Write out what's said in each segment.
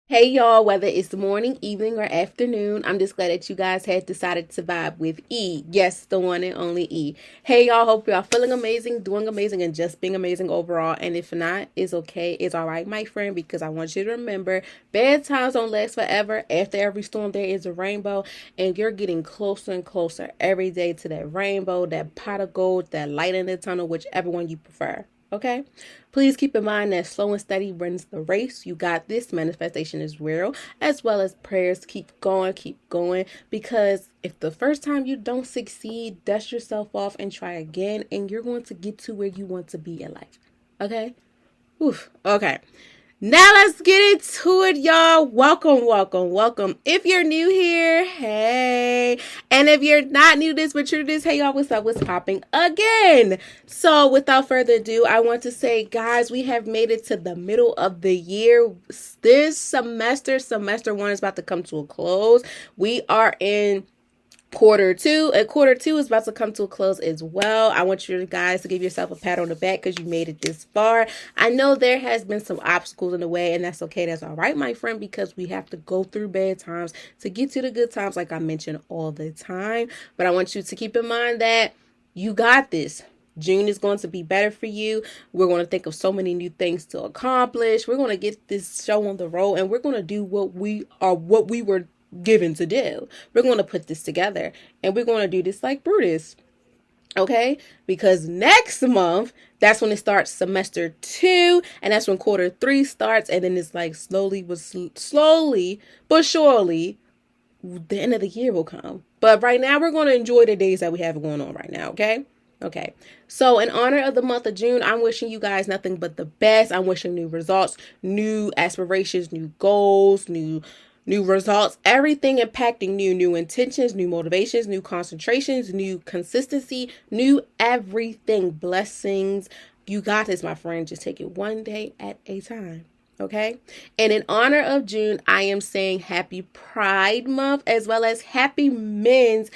Hey y'all, whether it's the morning, evening, or afternoon, I'm just glad that you guys had decided to vibe with E. Yes, the one and only E. Hey y'all, hope y'all feeling amazing, doing amazing, and just being amazing overall. And if not, it's okay. It's alright, my friend, because I want you to remember bad times don't last forever. After every storm, there is a rainbow, and you're getting closer and closer every day to that rainbow, that pot of gold, that light in the tunnel, whichever one you prefer. Okay? Please keep in mind that slow and steady wins the race. You got this. Manifestation is real, as well as prayers. Keep going. Because if the first time you don't succeed, dust yourself off and try again, and you're going to get to where you want to be in life. Okay? Oof. Okay. Now let's get into it, y'all. Welcome. If you're new here, hey. And if you're not new to this, but true to this, hey, y'all, what's up? What's popping again? So without further ado, I want to say, guys, we have made it to the middle of the year. This semester one is about to come to a close. We are in quarter 2, and quarter 2 is about to come to a close as well. I want you guys to give yourself a pat on the back because you made it this far. I know there has been some obstacles in the way, and that's okay. That's all right, my friend, because we have to go through bad times to get to the good times, like I mentioned all the time. But I want you to keep in mind that you got this. June is going to be better for you. We're going to think of so many new things to accomplish. We're going to get this show on the road, and we're going to do what we were given to do. We're going to put this together, and we're going to do this like Brutus. Okay? Because next month, that's when it starts semester 2, and that's when quarter 3 starts, and then it's like slowly but surely the end of the year will come. But right now, we're going to enjoy the days that we have going on right now. Okay. So in honor of the month of June, I'm wishing you guys nothing but the best. I'm wishing new results, new aspirations, new goals, new results, everything impacting new intentions, new motivations, new concentrations, new consistency, new everything. Blessings. You got this, my friend. Just take it one day at a time. Okay. And in honor of June, I am saying happy Pride Month as well as happy Men's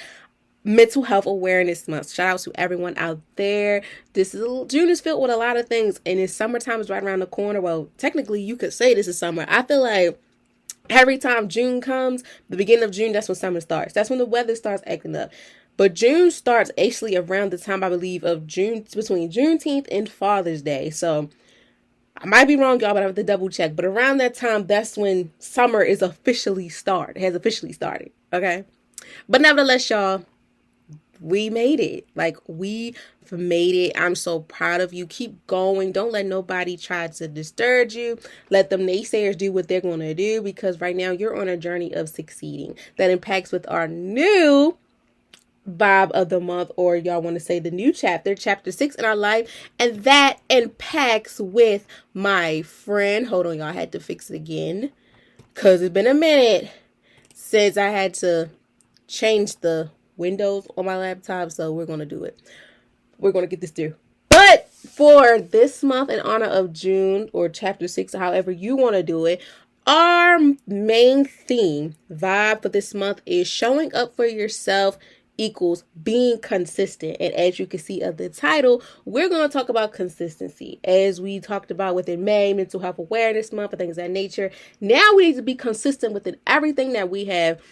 Mental Health Awareness Month. Shout out to everyone out there. June is filled with a lot of things, and it's summertime is right around the corner. Well, technically, you could say this is summer. I feel like every time June comes, the beginning of June, that's when summer starts. That's when the weather starts acting up. But June starts actually around the time, I believe, of June, between Juneteenth and Father's Day. So I might be wrong, y'all, but I have to double check. But around that time, that's when summer is officially started. It has officially started. Okay. But nevertheless, y'all, we made it. Like, we made it. I'm so proud of you. Keep going. Don't let nobody try to disturb you. Let them naysayers do what they're going to do, because right now you're on a journey of succeeding. That impacts with our new vibe of the month, or y'all want to say the new chapter 6 in our life, and that impacts with my friend. Hold on, y'all, I had to fix it again because it's been a minute since I had to change the Windows on my laptop, so we're going to do it. We're going to get this through. But for this month, in honor of June, or chapter 6, or however you want to do it, our main theme, vibe for this month, is showing up for yourself equals being consistent. And as you can see of the title, we're going to talk about consistency. As we talked about within May, Mental Health Awareness Month, and things of that nature. Now we need to be consistent within everything that we have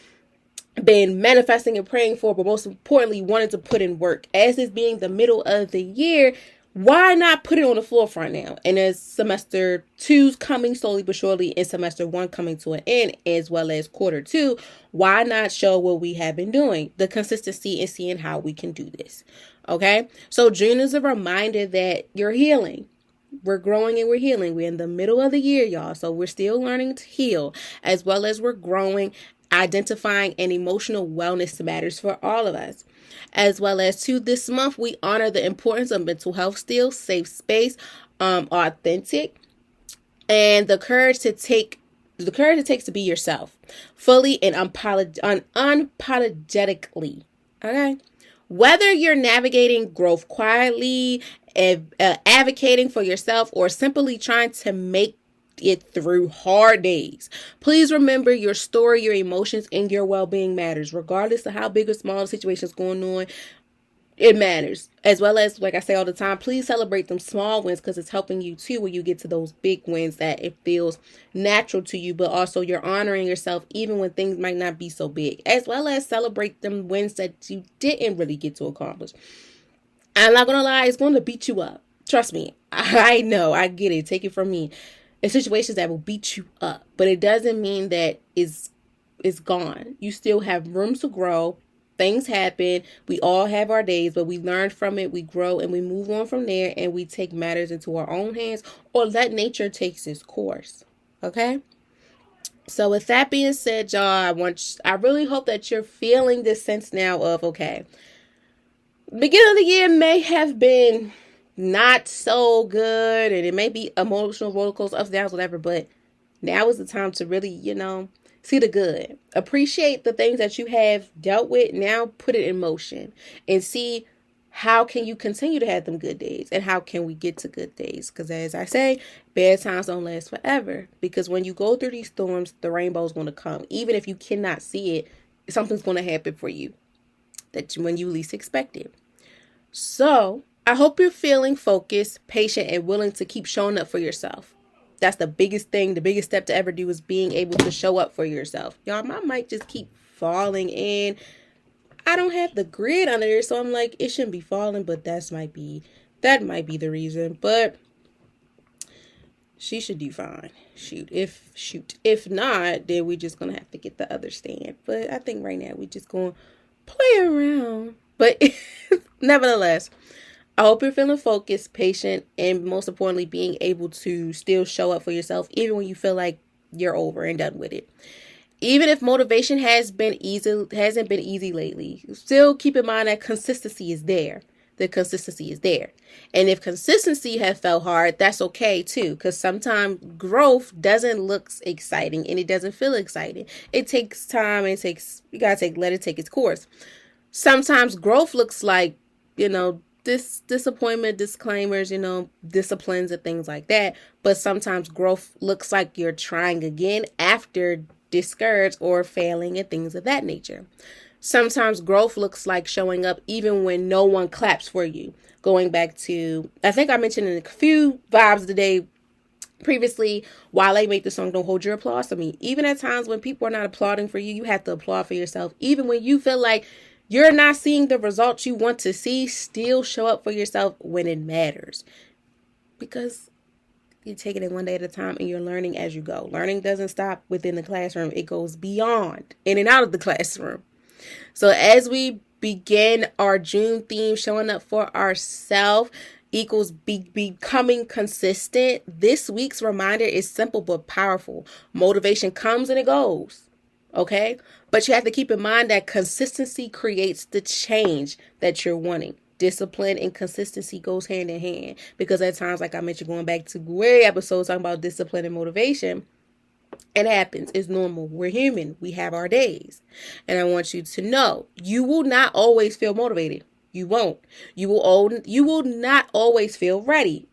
been manifesting and praying for, but most importantly, wanted to put in work. As this being the middle of the year, why not put it on the forefront now? And as semester 2's coming slowly but surely, and semester 1 coming to an end, as well as quarter 2, why not show what we have been doing, the consistency, and seeing how we can do this? Okay, so June is a reminder that you're healing. We're growing and we're healing. We're in the middle of the year, y'all, so we're still learning to heal, as well as we're growing, identifying, and emotional wellness matters for all of us. As well as this month, we honor the importance of mental health still, safe space, authentic, and the courage it takes to be yourself fully and unapologetically. Okay. Whether you're navigating growth quietly, advocating for yourself, or simply trying to make it through hard days, please remember your story, your emotions, and your well-being matters. Regardless of how big or small the situation is going on, it matters. As well as, like I say all the time, please celebrate them small wins, because it's helping you too when you get to those big wins that it feels natural to you, but also you're honoring yourself even when things might not be so big. As well as celebrate them wins that you didn't really get to accomplish. I'm not gonna lie, it's going to beat you up. Trust me. I know, I get it. Take it from me. It's situations that will beat you up, but it doesn't mean that it's gone. You still have room to grow. Things happen. We all have our days, but we learn from it, we grow, and we move on from there, and we take matters into our own hands, or let nature take its course. Okay? So with that being said, y'all, I really hope that you're feeling this sense now of, okay, beginning of the year may have been not so good, and it may be emotional roller coaster, ups, downs, whatever, but now is the time to really, see the good. Appreciate the things that you have dealt with. Now put it in motion and see how can you continue to have them good days, and how can we get to good days? Because as I say, bad times don't last forever, because when you go through these storms, the rainbow is going to come. Even if you cannot see it, something's going to happen for you when you least expect it. So I hope you're feeling focused, patient, and willing to keep showing up for yourself. That's the biggest thing. The biggest step to ever do is being able to show up for yourself. Y'all, my mic just keep falling in. I don't have the grid under there, so I'm like, it shouldn't be falling, but that might be the reason. But she should do fine. If not, then we just gonna have to get the other stand. But I think right now we just gonna play around. But nevertheless, I hope you're feeling focused, patient, and most importantly, being able to still show up for yourself, even when you feel like you're over and done with it. Even if motivation hasn't been easy lately, still keep in mind that consistency is there. The consistency is there. And if consistency has felt hard, that's okay too, because sometimes growth doesn't look exciting and it doesn't feel exciting. It takes time, and you gotta let it take its course. Sometimes growth looks like, this disappointment, disclaimers, disciplines and things like that. But sometimes growth looks like you're trying again after discouraged or failing and things of that nature. Sometimes growth looks like showing up even when no one claps for you. Going back to, I think I mentioned in a few vibes today previously, while I make the song Don't Hold Your Applause to Me. Even at times when people are not applauding for you, you have to applaud for yourself. Even when you feel like you're not seeing the results you want to see, still show up for yourself when it matters. Because you're taking it one day at a time and you're learning as you go. Learning doesn't stop within the classroom. It goes beyond, in and out of the classroom. So as we begin our June theme, showing up for ourselves equals becoming consistent, this week's reminder is simple but powerful. Motivation comes and it goes. Okay? But you have to keep in mind that consistency creates the change that you're wanting. Discipline and consistency goes hand in hand, because at times, like I mentioned, going back to way episodes talking about discipline and motivation, it happens. It's normal. We're human. We have our days. And I want you to know, you will not always feel motivated. You won't. You will not always feel ready.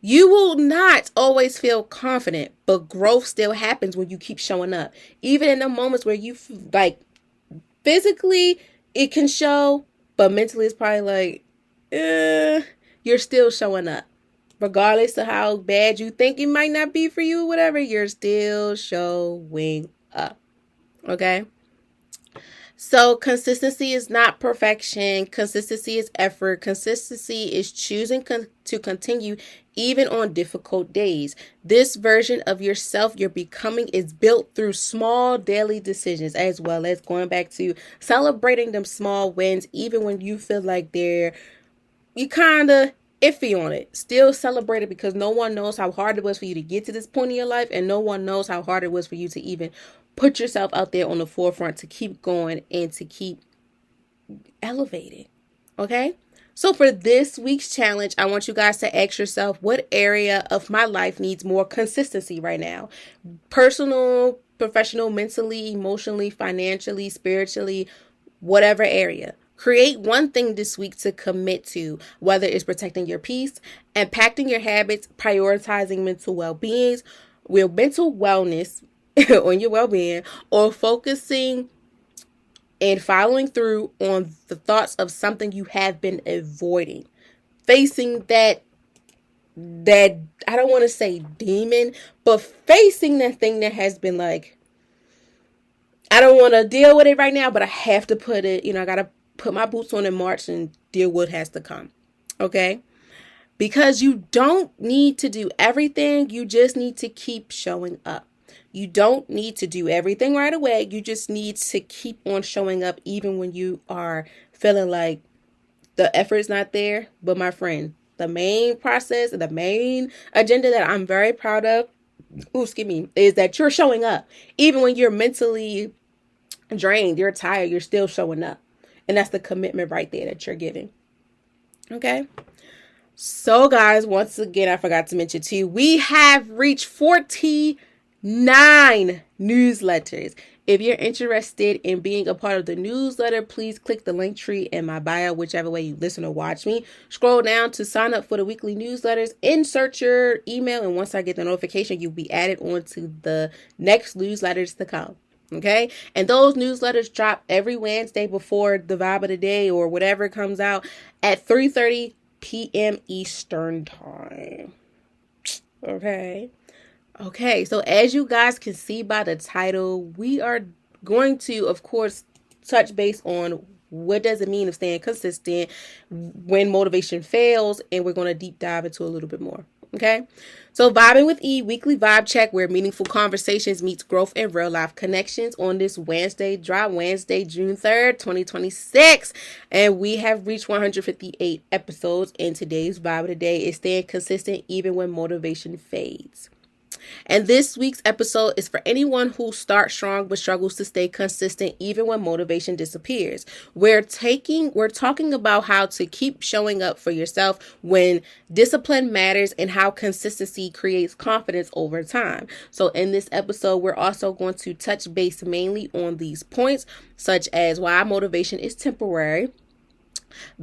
You will not always feel confident, but growth still happens when you keep showing up. Even in the moments where you physically it can show, but mentally it's probably like, you're still showing up. Regardless of how bad you think it might not be for you or whatever, you're still showing up. Okay? So consistency is not perfection. Consistency is effort. Consistency is choosing to continue even on difficult days. This version of yourself you're becoming is built through small daily decisions, as well as going back to celebrating them small wins, even when you feel like you kind of iffy on it. Still celebrate it, because no one knows how hard it was for you to get to this point in your life, and no one knows how hard it was for you to even put yourself out there on the forefront, to keep going and to keep elevating. Okay? So for this week's challenge, I want you guys to ask yourself, what area of my life needs more consistency right now? Personal, professional, mentally, emotionally, financially, spiritually, whatever area. Create one thing this week to commit to, whether it's protecting your peace, impacting your habits, prioritizing mental well-wellness on your well-being, or focusing and following through on the thoughts of something you have been avoiding. Facing that I don't want to say demon, but facing that thing that has been like, I don't want to deal with it right now, but I have to put it, I got to put my boots on in March and deal with what has to come. Okay? Because you don't need to do everything. You just need to keep showing up. You don't need to do everything right away. You just need to keep on showing up even when you are feeling like the effort's not there. But my friend, the main process and the main agenda that I'm very proud of, is that you're showing up. Even when you're mentally drained, you're tired, you're still showing up. And that's the commitment right there that you're giving. Okay? So guys, once again, I forgot to mention too, we have reached 49 newsletters. If you're interested in being a part of the newsletter, please click the link tree in my bio, whichever way you listen or watch me. Scroll down to sign up for the weekly newsletters, insert your email, and once I get the notification, you'll be added onto the next newsletters to come. Okay? And those newsletters drop every Wednesday before the vibe of the day or whatever comes out at 3:30 p.m. Eastern time. Okay. So as you guys can see by the title, we are going to, of course, touch base on what does it mean of staying consistent when motivation fails, and we're going to deep dive into a little bit more. Okay, so Vibing with E, weekly vibe check where meaningful conversations meets growth and real life connections on this Wednesday, June 3rd, 2026. And we have reached 158 episodes, and today's vibe of the day is staying consistent even when motivation fades. And this week's episode is for anyone who starts strong but struggles to stay consistent even when motivation disappears. We're talking about how to keep showing up for yourself when discipline matters and how consistency creates confidence over time. So in this episode, we're also going to touch base mainly on these points, such as why motivation is temporary,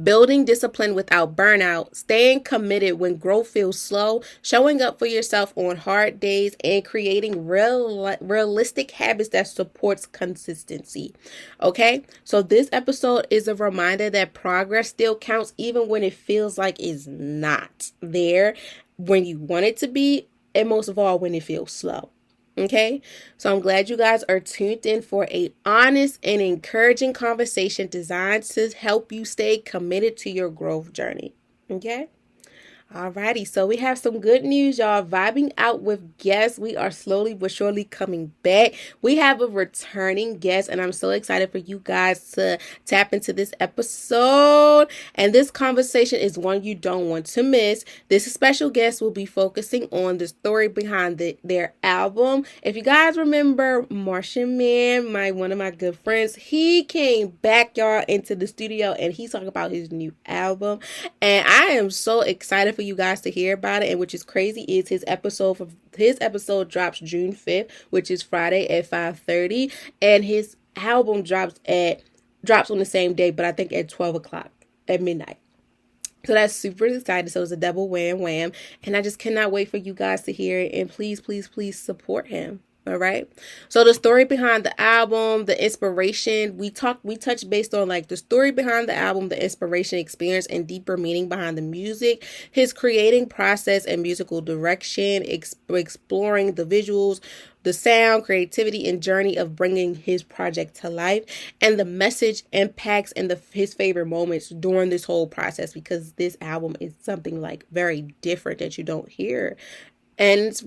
building discipline without burnout, staying committed when growth feels slow, showing up for yourself on hard days, and creating realistic habits that supports consistency. Okay, so this episode is a reminder that progress still counts even when it feels like it's not there when you want it to be, and most of all when it feels slow. Okay, so I'm glad you guys are tuned in for a honest and encouraging conversation designed to help you stay committed to your growth journey. Okay. Alrighty, so we have some good news, y'all. Vibing out with guests. We are slowly but surely coming back. We have a returning guest, and I'm so excited for you guys to tap into this episode. And this conversation is one you don't want to miss. This special guest will be focusing on the story behind their album. If you guys remember Martian Man, one of my good friends, he came back, y'all, into the studio, and he's talking about his new album. And I am so excited for you guys to hear about it. And which is crazy is his episode drops June 5th, which is Friday at 5:30, and his album drops on the same day, but I think at 12 o'clock at midnight. So that's super exciting. So it's a double wham, and I just cannot wait for you guys to hear it. And please support him. All right. So the story behind the album, the inspiration, we touched based on like the story behind the album, the inspiration, experience, and deeper meaning behind the music, his creating process and musical direction, exploring the visuals, the sound, creativity, and journey of bringing his project to life, and the message, impacts, and his favorite moments during this whole process, because this album is something like very different that you don't hear. And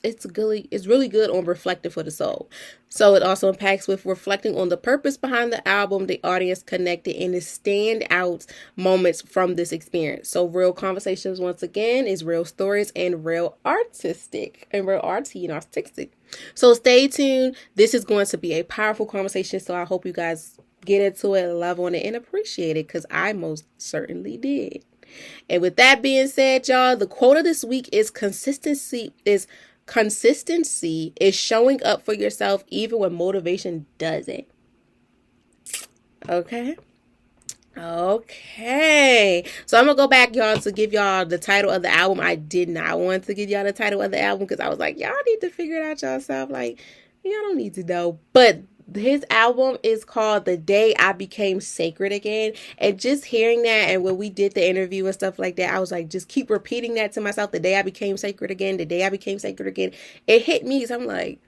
it's really good on reflecting for the soul. So it also impacts with reflecting on the purpose behind the album, the audience connected, and the standout moments from this experience. So real conversations, once again, is real stories and real artistic. So stay tuned. This is going to be a powerful conversation. So I hope you guys get into it, love on it, and appreciate it, because I most certainly did. And with that being said, y'all, the quote of this week is consistency is showing up for yourself even when motivation doesn't. Okay. So I'm going to go back, y'all, to give y'all the title of the album. I did not want to give y'all the title of the album because I was like, y'all need to figure it out yourself. Like, y'all don't need to know. But his album is called The Day I Became Sacred Again. And just hearing that, and when we did the interview and stuff like that, I was like, just keep repeating that to myself. The day I became sacred again. The day I became sacred again. It hit me. So I'm like,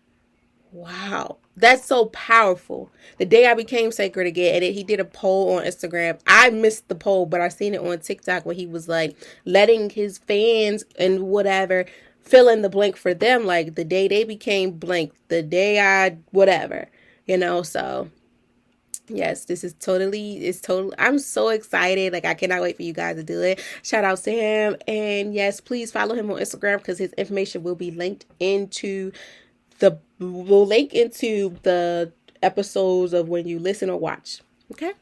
wow, that's so powerful. The day I became sacred again. And he did a poll on Instagram. I missed the poll, but I seen it on TikTok where he was like letting his fans and whatever fill in the blank for them. Like the day they became blank, the day I whatever, so yes, it's total. I'm so excited. Like I cannot wait for you guys to do it. Shout out to him. And yes, please follow him on Instagram because his information will be linked into we'll link into the episodes of when you listen or watch. Okay.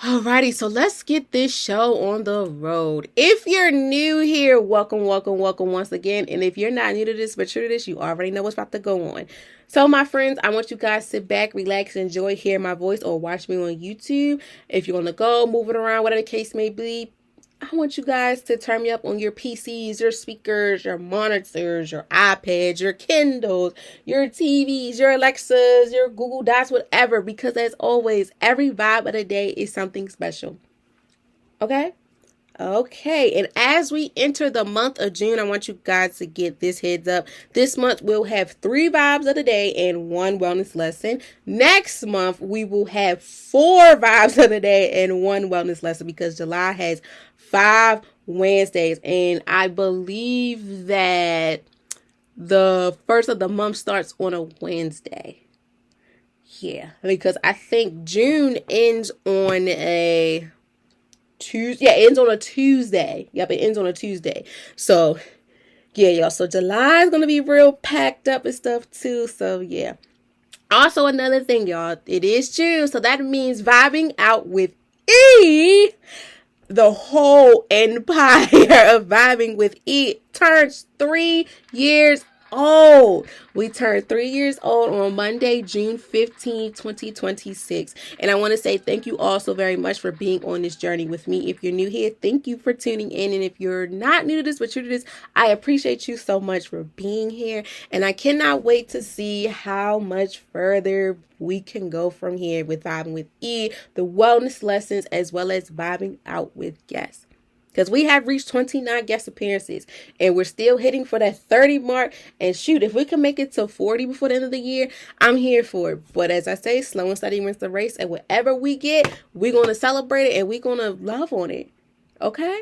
Alrighty, so let's get this show on the road. If you're new here, welcome once again. And if you're not new to this, but true to this, you already know what's about to go on. So my friends, I want you guys to sit back, relax, enjoy, hear my voice, or watch me on YouTube. If you're on the go, moving around, whatever the case may be, I want you guys to turn me up on your PCs, your speakers, your monitors, your iPads, your Kindles, your TVs, your Alexas, your Google Dots, whatever. Because as always, every vibe of the day is something special. Okay? Okay, and as we enter the month of June, I want you guys to get this heads up. This month, we'll have 3 vibes of the day and 1 wellness lesson. Next month, we will have 4 vibes of the day and 1 wellness lesson because July has 5 Wednesdays. And I believe that the first of the month starts on a Wednesday. Yeah, because I think June ends on a Tuesday. Yeah, it ends on a Tuesday. Yep, it ends on a Tuesday. So, yeah, y'all. So, July is going to be real packed up and stuff, too. So, yeah. Also, another thing, y'all. It is June. So, that means vibing out with E. The whole empire of vibing with E turns 3 years old. We turned 3 years old on Monday, June 15, 2026. And I want to say thank you all so very much for being on this journey with me. If you're new here, thank you for tuning in. And if you're not new to this, but true to this, I appreciate you so much for being here. And I cannot wait to see how much further we can go from here with vibing with E, the wellness lessons, as well as vibing out with guests. Because we have reached 29 guest appearances and we're still hitting for that 30 mark. And shoot, if we can make it to 40 before the end of the year, I'm here for it. But as I say, slow and steady wins the race. And whatever we get, we're going to celebrate it and we're going to love on it. Okay?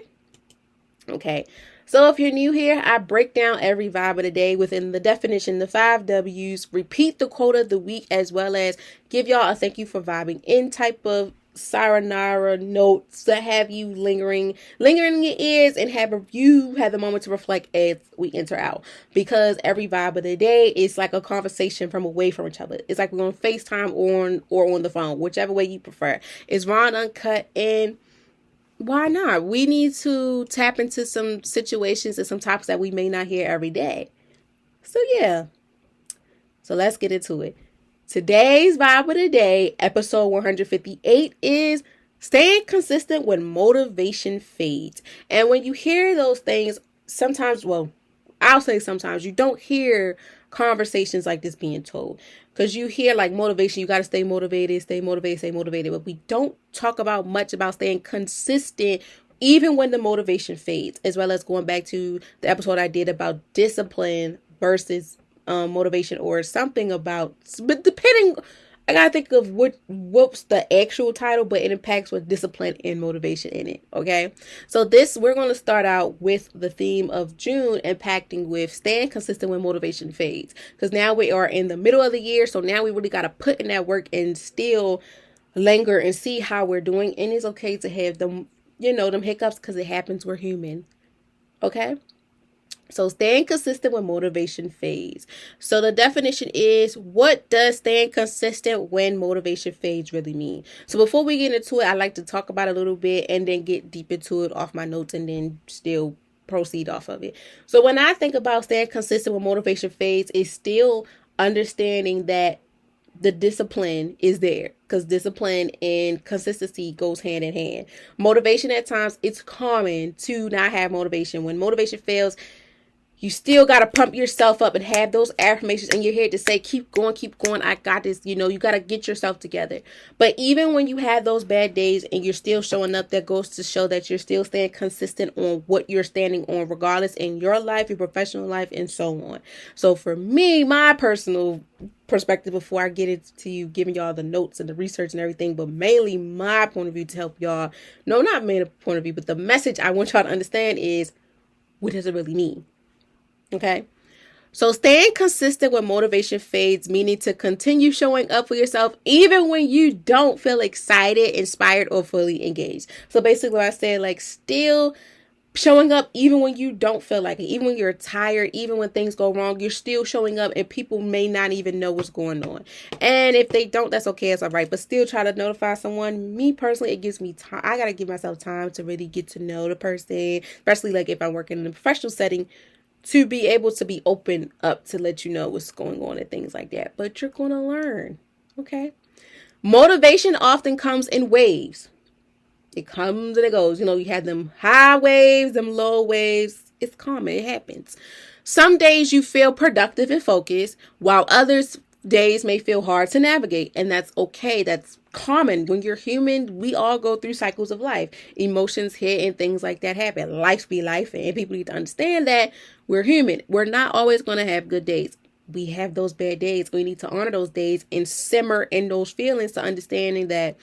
Okay. So if you're new here, I break down every vibe of the day within the definition, the 5 W's, repeat the quote of the week, as well as give y'all a thank you for vibing in type of sayonara notes to have you lingering in your ears and have you have the moment to reflect as we enter out, because every vibe of the day is like a conversation from away from each other. It's like we're on FaceTime on the phone, whichever way you prefer. It's raw and uncut, and why not? We need to tap into some situations and some topics that we may not hear every day. So yeah, so let's get into it. Today's vibe of the day, episode 158, is staying consistent when motivation fades. And when you hear those things, sometimes, well, I'll say sometimes, you don't hear conversations like this being told. Because you hear like motivation, you got to stay motivated. But we don't talk about much about staying consistent even when the motivation fades, as well as going back to the episode I did about discipline versus motivation, or something about, but depending, I gotta think of what's the actual title, but it impacts with discipline and motivation in it. Okay, so we're going to start out with the theme of June, impacting with staying consistent when motivation fades, because now we are in the middle of the year, so now we really got to put in that work and still linger and see how we're doing. And it's okay to have them hiccups, because it happens. We're human. Okay. So staying consistent when motivation fades. So the definition is, what does staying consistent when motivation fades really mean? So before we get into it, I like to talk about it a little bit and then get deep into it off my notes and then still proceed off of it. So when I think about staying consistent when motivation fades, it's still understanding that the discipline is there, because discipline and consistency goes hand in hand. Motivation, at times, it's common to not have motivation. When motivation fails, You still got to pump yourself up and have those affirmations in your head to say, keep going, I got this. You got to get yourself together. But even when you have those bad days and you're still showing up, that goes to show that you're still staying consistent on what you're standing on, regardless in your life, your professional life, and so on. So for me, my personal perspective, before I get into you giving y'all the notes and the research and everything, but mainly my point of view to help y'all, no, not my point of view, but the message I want y'all to understand is, what does it really mean? Okay. So staying consistent when motivation fades, meaning to continue showing up for yourself even when you don't feel excited, inspired, or fully engaged. So basically what I said, like, still showing up even when you don't feel like it, even when you're tired, even when things go wrong, you're still showing up and people may not even know what's going on. And if they don't, that's okay, it's all right. But still try to notify someone. Me personally, it gives me time. I got to give myself time to really get to know the person, especially like if I'm working in a professional setting, to be able to be open up to let you know what's going on and things like that. But you're going to learn. Okay. Motivation often comes in waves. It comes and it goes. You have them high waves, them low waves. It's common. It happens. Some days you feel productive and focused, while others days may feel hard to navigate. And that's okay. That's common. When you're human, we all go through cycles of life. Emotions hit and things like that happen. Life be life. And people need to understand that we're human. We're not always going to have good days. We have those bad days. We need to honor those days and simmer in those feelings to understanding that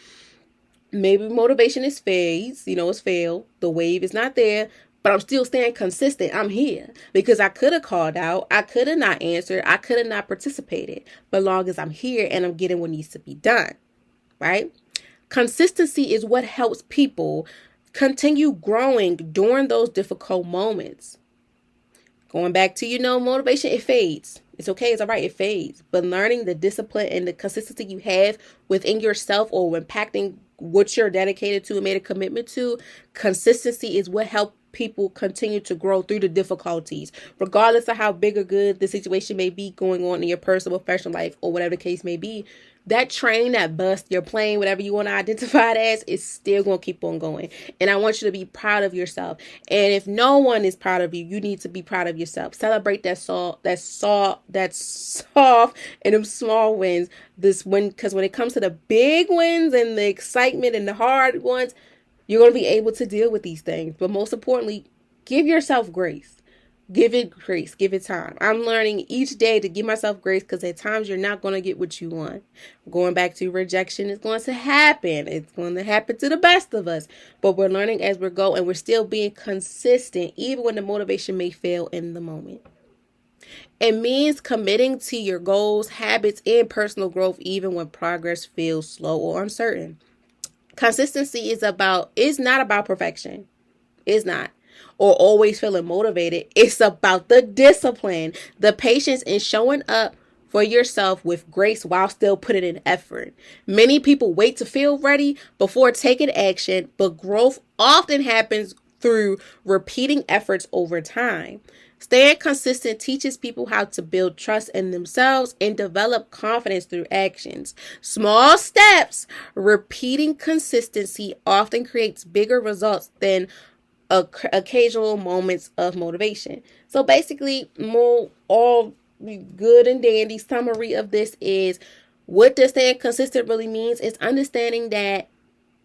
maybe motivation is phase, it's failed. The wave is not there, but I'm still staying consistent. I'm here because I could have called out. I could have not answered. I could have not participated. But long as I'm here and I'm getting what needs to be done, right? Consistency is what helps people continue growing during those difficult moments. Going back to, motivation, it fades. It's okay. It's all right. It fades. But learning the discipline and the consistency you have within yourself or impacting what you're dedicated to and made a commitment to, consistency is what helps people continue to grow through the difficulties, regardless of how big or good the situation may be going on in your personal, professional life, or whatever the case may be. That train, that bus, your plane, whatever you want to identify it as, is still going to keep on going. And I want you to be proud of yourself. And if no one is proud of you, you need to be proud of yourself. Celebrate that soft and them small wins. Because when it comes to the big wins and the excitement and the hard ones, you're going to be able to deal with these things. But most importantly, give yourself grace. Give it grace. Give it time. I'm learning each day to give myself grace because at times you're not going to get what you want. Going back to rejection is going to happen. It's going to happen to the best of us. But we're learning as we go and we're still being consistent even when the motivation may fail in the moment. It means committing to your goals, habits, and personal growth even when progress feels slow or uncertain. Consistency is not about perfection. It's not. Or always feeling motivated. It's about the discipline, the patience in showing up for yourself with grace while still putting in effort. Many people wait to feel ready before taking action, but growth often happens through repeating efforts over time. Staying consistent teaches people how to build trust in themselves and develop confidence through actions. Small steps, repeating consistency often creates bigger results than occasional moments of motivation. So basically, all good and dandy summary of this is, what does staying consistent really means is understanding that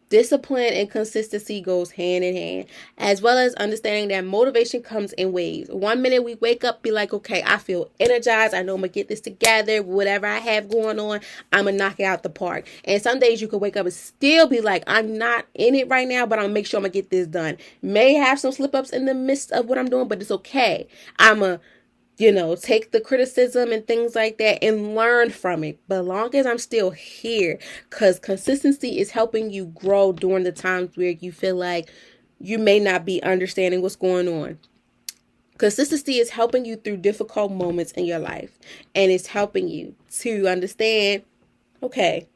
discipline and consistency goes hand in hand, as well as understanding that motivation comes in waves. 1 minute we wake up, be like, okay, I feel energized. I know I'm going to get this together. Whatever I have going on, I'm going to knock it out the park. And some days you can wake up and still be like, I'm not in it right now, but I'm going to make sure I'm going to get this done. May have some slip ups in the midst of what I'm doing, but it's okay. I'm a take the criticism and things like that and learn from it. But long as I'm still here, because consistency is helping you grow during the times where you feel like you may not be understanding what's going on. Consistency is helping you through difficult moments in your life. And it's helping you to understand, okay,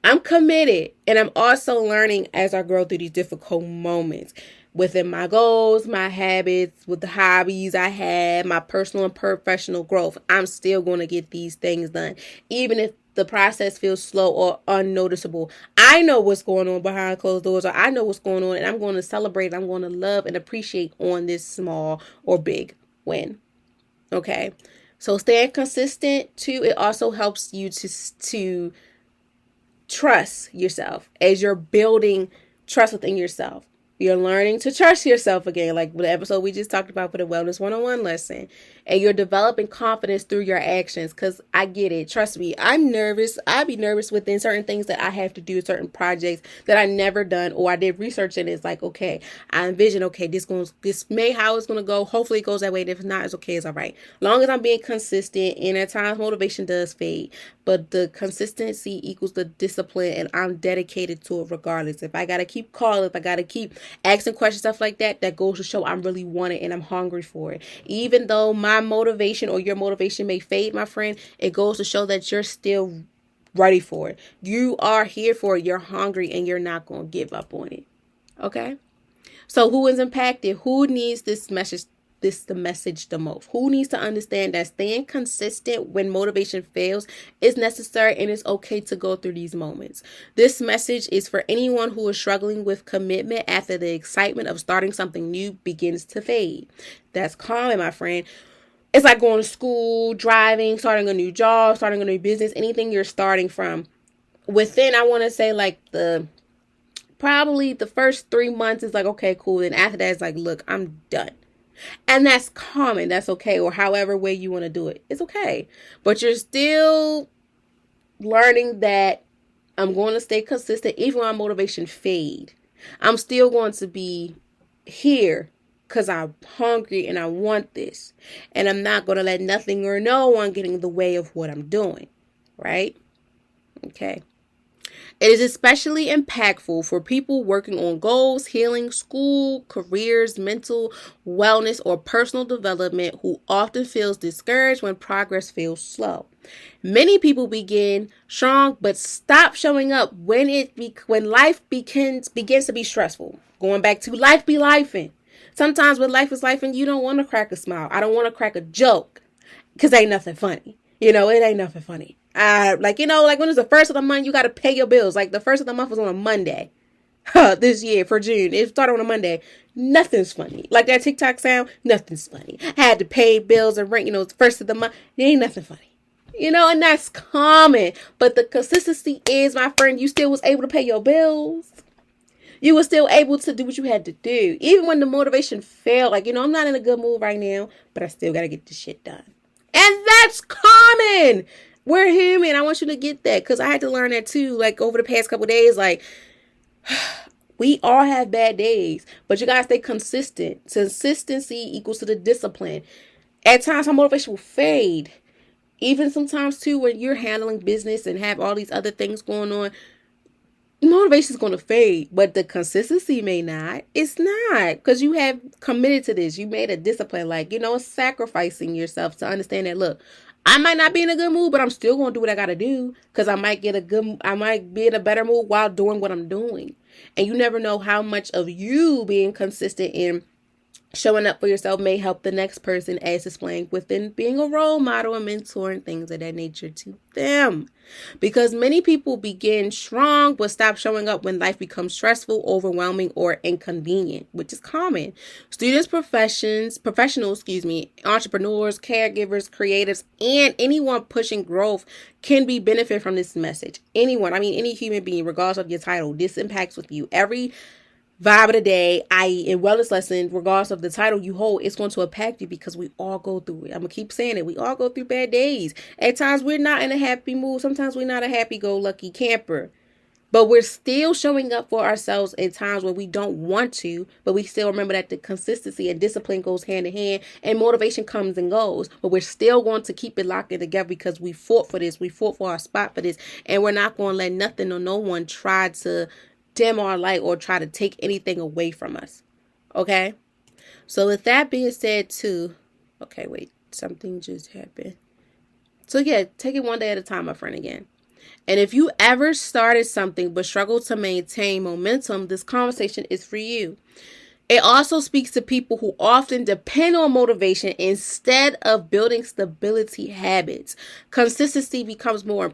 I'm committed. And I'm also learning as I grow through these difficult moments. Within my goals, my habits, with the hobbies I have, my personal and professional growth, I'm still going to get these things done. Even if the process feels slow or unnoticeable, I know what's going on behind closed doors, or I know what's going on, and I'm going to celebrate, I'm going to love and appreciate on this small or big win. Okay. So staying consistent too, it also helps you to trust yourself as you're building trust within yourself. You're learning to trust yourself again, like the episode we just talked about for the Wellness 101 lesson. And you're developing confidence through your actions, because I get it. Trust me, I'm nervous. I'd be nervous within certain things that I have to do, certain projects that I never done, or I did research and it's like, okay, I envision, okay, this may how it's going to go. Hopefully it goes that way. And if it's not, it's okay. It's all right. Long as I'm being consistent, and at times motivation does fade, but the consistency equals the discipline, and I'm dedicated to it regardless. If I got to keep calling, if I got to keep asking questions, stuff like that, that goes to show I'm really want it and I'm hungry for it. Even though my motivation or your motivation may fade, my friend, it goes to show that you're still ready for it. You are here for it. You're hungry and you're not going to give up on it. Okay? So who is impacted? Who needs this message? The message the most? Who needs to understand that staying consistent when motivation fails is necessary, and it's okay to go through these moments? This message is for anyone who is struggling with commitment after the excitement of starting something new begins to fade. That's common, my friend. It's like going to school, driving, starting a new job, starting a new business, anything you're starting from. Within, I want to say like probably the first 3 months is like, okay, cool. And after that, it's like, look, I'm done. And that's common. That's okay. Or however way you want to do it. It's okay. But you're still learning that I'm going to stay consistent even when my motivation fade. I'm still going to be here because I'm hungry and I want this. And I'm not going to let nothing or no one get in the way of what I'm doing. Right? Okay. It is especially impactful for people working on goals, healing, school, careers, mental wellness, or personal development who often feels discouraged when progress feels slow. Many people begin strong but stop showing up when life begins to be stressful. Going back to life be lifing. Sometimes when life is lifing, you don't want to crack a smile. I don't want to crack a joke because ain't nothing funny. It ain't nothing funny. Like when it's the first of the month, you got to pay your bills. Like the first of the month was on a Monday. This year for June. It started on a Monday. Nothing's funny. Like that TikTok sound, nothing's funny. I had to pay bills and rent, it's the first of the month. There ain't nothing funny. And that's common. But the consistency is, my friend, you still was able to pay your bills. You were still able to do what you had to do. Even when the motivation failed. Like, I'm not in a good mood right now, but I still got to get this shit done. And that's common. We're human. I want you to get that, because I had to learn that too. Like over the past couple of days, like we all have bad days, but you gotta stay consistent. Consistency equals to the discipline. At times, our motivation will fade. Even sometimes too, when you're handling business and have all these other things going on, motivation is going to fade, but the consistency may not. It's not, because you have committed to this. You made a discipline, sacrificing yourself to understand that, look, I might not be in a good mood, but I'm still going to do what I got to do, because I might be in a better mood while doing what I'm doing. And you never know how much of you being consistent in showing up for yourself may help the next person, as displaying within being a role model and mentor and things of that nature to them. Because many people begin strong but stop showing up when life becomes stressful, overwhelming, or inconvenient, which is common. Students, professionals, entrepreneurs, caregivers, creatives, and anyone pushing growth can be benefit from this message. Any human being, regardless of your title, this impacts with you. Every vibe of the day, i.e. in wellness lesson, regardless of the title you hold, it's going to impact you, because we all go through it. I'm going to keep saying it. We all go through bad days. At times, we're not in a happy mood. Sometimes we're not a happy-go-lucky camper. But we're still showing up for ourselves in times where we don't want to, but we still remember that the consistency and discipline goes hand in hand, and motivation comes and goes. But we're still going to keep it locked in together, because we fought for this. We fought for our spot for this. And we're not going to let nothing or no one try to dim our light or try to take anything away from us. Okay? So with that being said too, okay, wait, something just happened. So yeah, take it one day at a time, my friend, again. And if you ever started something but struggle to maintain momentum, this conversation is for you. It also speaks to people who often depend on motivation instead of building stability habits. Consistency becomes more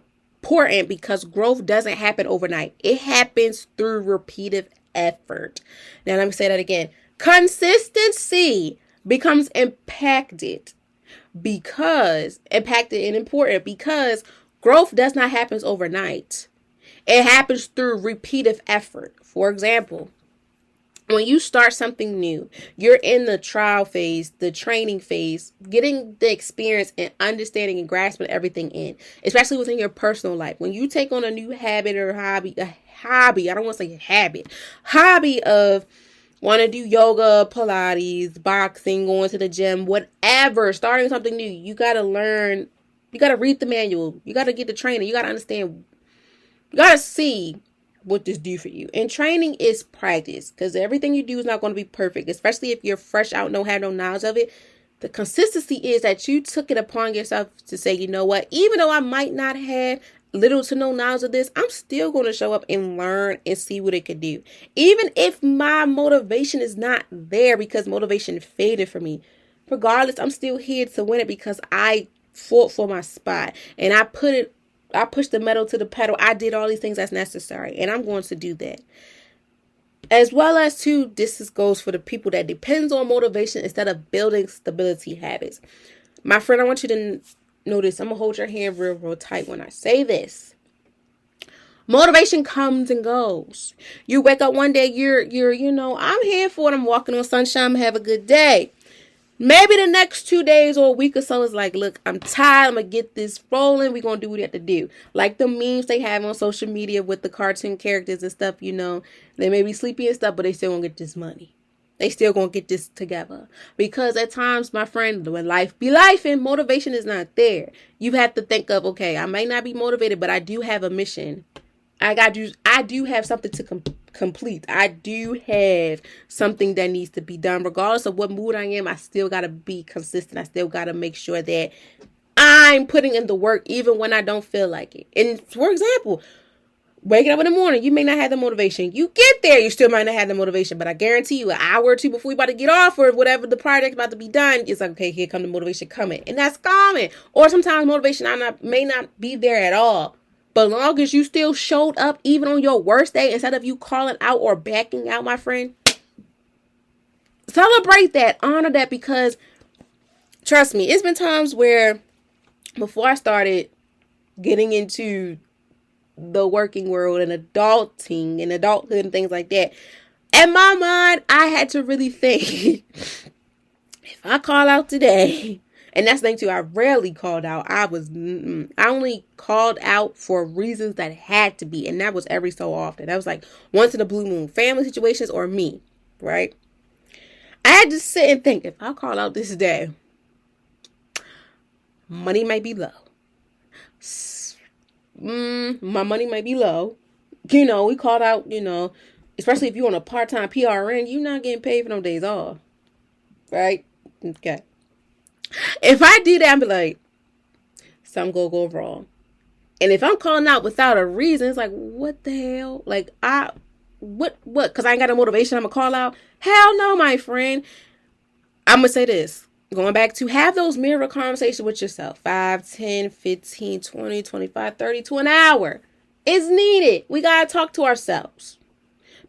important because growth doesn't happen overnight. It happens through repeated effort. Now let me say that again. Consistency becomes impacted and important because growth does not happen overnight. It happens through repeated effort. For example, when you start something new, you're in the trial phase, the training phase, getting the experience and understanding and grasping everything in, especially within your personal life. When you take on a new habit or hobby, I don't want to say hobby of want to do yoga, Pilates, boxing, going to the gym, whatever, starting something new, you got to learn, you got to read the manual, you got to get the training, you got to understand, you got to see what this do for you. And training is practice, because everything you do is not going to be perfect, especially if you're fresh out, don't have no knowledge of it. The consistency is that you took it upon yourself to say, you know what, even though I might not have little to no knowledge of this, I'm still going to show up and learn and see what it can do. Even if my motivation is not there because motivation faded for me, regardless, I'm still here to win it because I fought for my spot and I pushed the metal to the pedal. I did all these things that's necessary, and I'm going to do that. As well as too, goes for the people that depends on motivation instead of building stability habits. My friend, I want you to notice, I'm going to hold your hand real, real tight when I say this. Motivation comes and goes. You wake up one day, you're, I'm here for it. I'm walking on sunshine. I'm have a good day. Maybe the next 2 days or a week or so is like, look, I'm tired. I'm going to get this rolling. We're going to do what we have to do. Like the memes they have on social media with the cartoon characters and stuff, they may be sleepy and stuff, but they still going to get this money. They still going to get this together. Because at times, my friend, when life be life and motivation is not there, you have to think of, okay, I may not be motivated, but I do have a mission. I do have something to complete. I do have something that needs to be done. Regardless of what mood I am, I still got to be consistent. I still got to make sure that I'm putting in the work even when I don't feel like it. And for example, waking up in the morning, you may not have the motivation. You get there, you still might not have the motivation. But I guarantee you, an hour or two before we about to get off or whatever the project's about to be done, it's like, okay, here come the motivation coming. And that's common. Or sometimes motivation may not be there at all. But long as you still showed up even on your worst day, instead of you calling out or backing out, my friend, celebrate that, honor that, because trust me, it's been times where before I started getting into the working world and adulting and adulthood and things like that, in my mind, I had to really think, if I call out today, and that's the thing too, I rarely called out. I only called out for reasons that had to be, and that was every so often. That was like once in a blue moon, family situations or me, right? I had to sit and think, if I call out this day, money might be low. My money might be low. We called out, especially if you're on a part-time PRN, you're not getting paid for no days off, right? Okay. If I do that, I'm be like, something gonna go wrong. And if I'm calling out without a reason, it's like, what the hell? Like, what? Because I ain't got no motivation, I'm gonna call out? Hell no, my friend. I'm gonna say this. Going back to have those mirror conversations with yourself. 5, 10, 15, 20, 25, 30 to an hour is needed. We gotta talk to ourselves.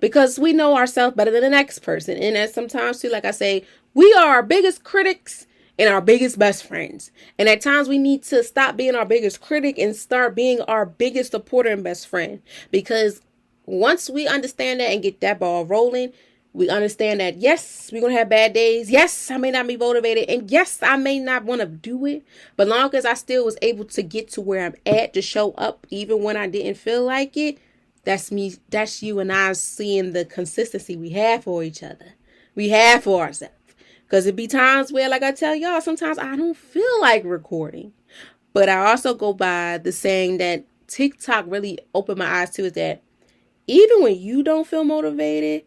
Because we know ourselves better than the next person. And as sometimes too, like I say, we are our biggest critics and our biggest best friends. And at times we need to stop being our biggest critic and start being our biggest supporter and best friend. Because once we understand that and get that ball rolling, we understand that, yes, we're going to have bad days. Yes, I may not be motivated. And yes, I may not want to do it. But long as I still was able to get to where I'm at, to show up even when I didn't feel like it, that's me. That's you and I seeing the consistency we have for each other. We have for ourselves. Because it be times where, like I tell y'all, sometimes I don't feel like recording. But I also go by the saying that TikTok really opened my eyes to, is that even when you don't feel motivated,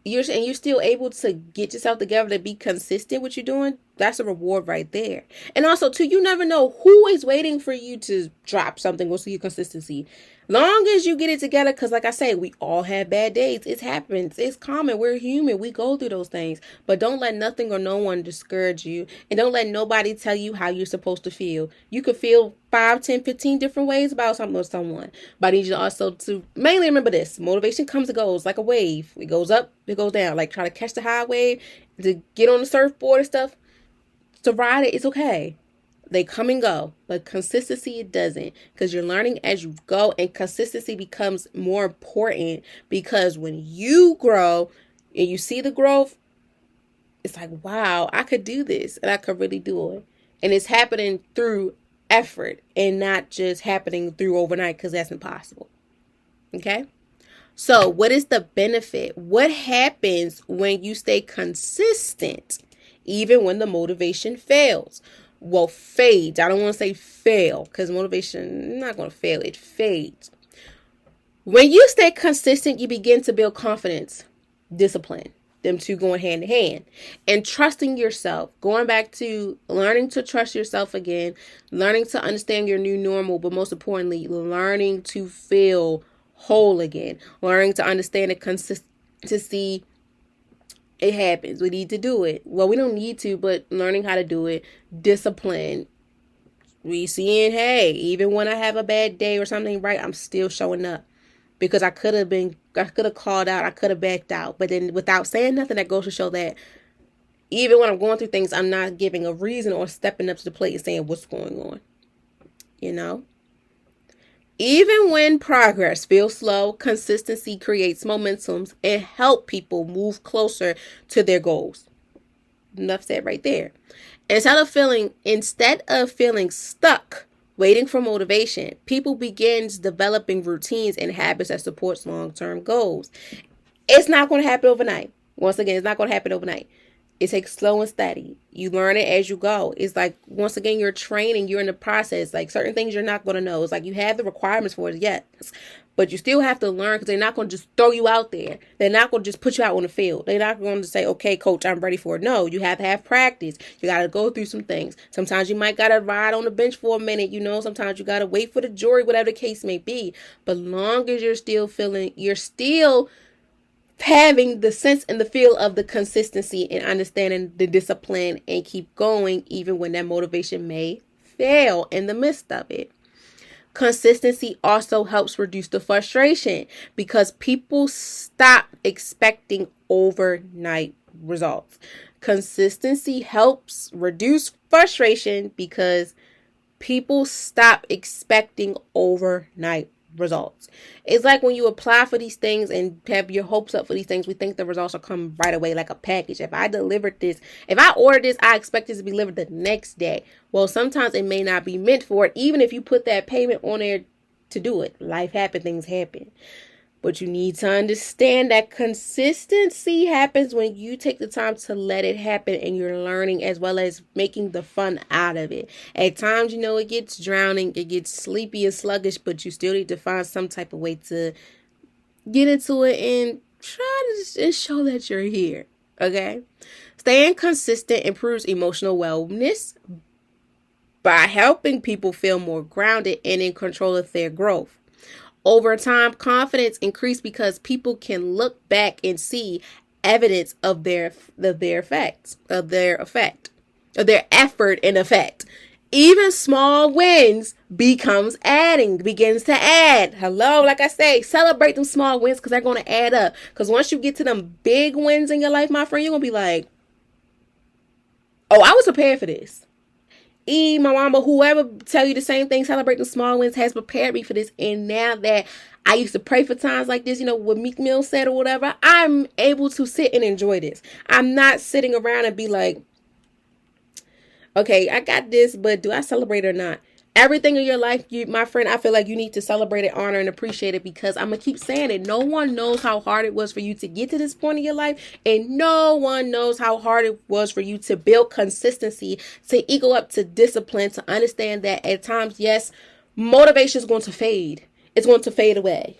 you're still able to get yourself together to be consistent with what you're doing. That's a reward right there. And also, too, you never know who is waiting for you to drop something or see your consistency. Long as you get it together, because like I say, we all have bad days. It happens. It's common. We're human. We go through those things. But don't let nothing or no one discourage you. And don't let nobody tell you how you're supposed to feel. You could feel 5, 10, 15 different ways about something or someone. But I need you also to mainly remember this. Motivation comes and goes like a wave. It goes up, it goes down. Like try to catch the high wave to get on the surfboard and stuff, to ride it, it's okay. They come and go, but consistency, it doesn't, because you're learning as you go, and consistency becomes more important because when you grow and you see the growth, it's like, wow, I could do this and I could really do it. And it's happening through effort and not just happening through overnight, because that's impossible. Okay? So what is the benefit? What happens when you stay consistent, even when the motivation fails? Well, fades. I don't want to say fail, because motivation, not going to fail. It fades. When you stay consistent, you begin to build confidence, discipline, them two going hand in hand, and trusting yourself. Going back to learning to trust yourself again, learning to understand your new normal, but most importantly, learning to feel whole again, learning to understand the consistency. It happens. We need to do it. Well, we don't need to, but learning how to do it. Discipline. We seeing, hey, even when I have a bad day or something, right, I'm still showing up. Because I could have called out, I could have backed out. But then without saying nothing, that goes to show that even when I'm going through things, I'm not giving a reason or stepping up to the plate and saying what's going on. You know? Even when progress feels slow, consistency creates momentums and help people move closer to their goals. Enough said right there. Instead of feeling stuck waiting for motivation, people begins developing routines and habits that supports long-term goals. It's not going to happen overnight. Once again, it's not going to happen overnight. It takes slow and steady. You learn it as you go. It's like, once again, you're training. You're in the process. Like, certain things you're not going to know. It's like you have the requirements for it, yes. But you still have to learn, because they're not going to just throw you out there. They're not going to just put you out on the field. They're not going to say, okay, coach, I'm ready for it. No, you have to have practice. You got to go through some things. Sometimes you might got to ride on the bench for a minute. Sometimes you got to wait for the jury, whatever the case may be. But long as you're still having the sense and the feel of the consistency and understanding the discipline and keep going, even when that motivation may fail in the midst of it. Consistency also helps reduce the frustration, because people stop expecting overnight results. Consistency helps reduce frustration because people stop expecting overnight results. It's like when you apply for these things and have your hopes up for these things, we think the results will come right away like a package. If I order this, I expect it to be delivered the next day. Well, sometimes it may not be meant for it, even if you put that payment on there to do it. Life happens, things happen. But you need to understand that consistency happens when you take the time to let it happen, and you're learning as well as making the fun out of it. At times, it gets drowning, it gets sleepy and sluggish, but you still need to find some type of way to get into it and try to show that you're here. Okay? Staying consistent improves emotional wellness by helping people feel more grounded and in control of their growth. Over time, confidence increases because people can look back and see evidence of their effort and effect. Even small wins begins to add. Hello, like I say, celebrate them small wins, because they're going to add up. Because once you get to them big wins in your life, my friend, you're going to be like, oh, I was prepared for this. My mama, whoever tell you the same thing, celebrate the small wins, has prepared me for this. And now that I used to pray for times like this, what Meek Mill said or whatever, I'm able to sit and enjoy this. I'm not sitting around and be like, okay, I got this, but do I celebrate or not? Everything in your life, my friend, I feel like you need to celebrate it, honor, and appreciate it, because I'm going to keep saying it. No one knows how hard it was for you to get to this point in your life, and no one knows how hard it was for you to build consistency, to equal up to discipline, to understand that at times, yes, motivation is going to fade. It's going to fade away.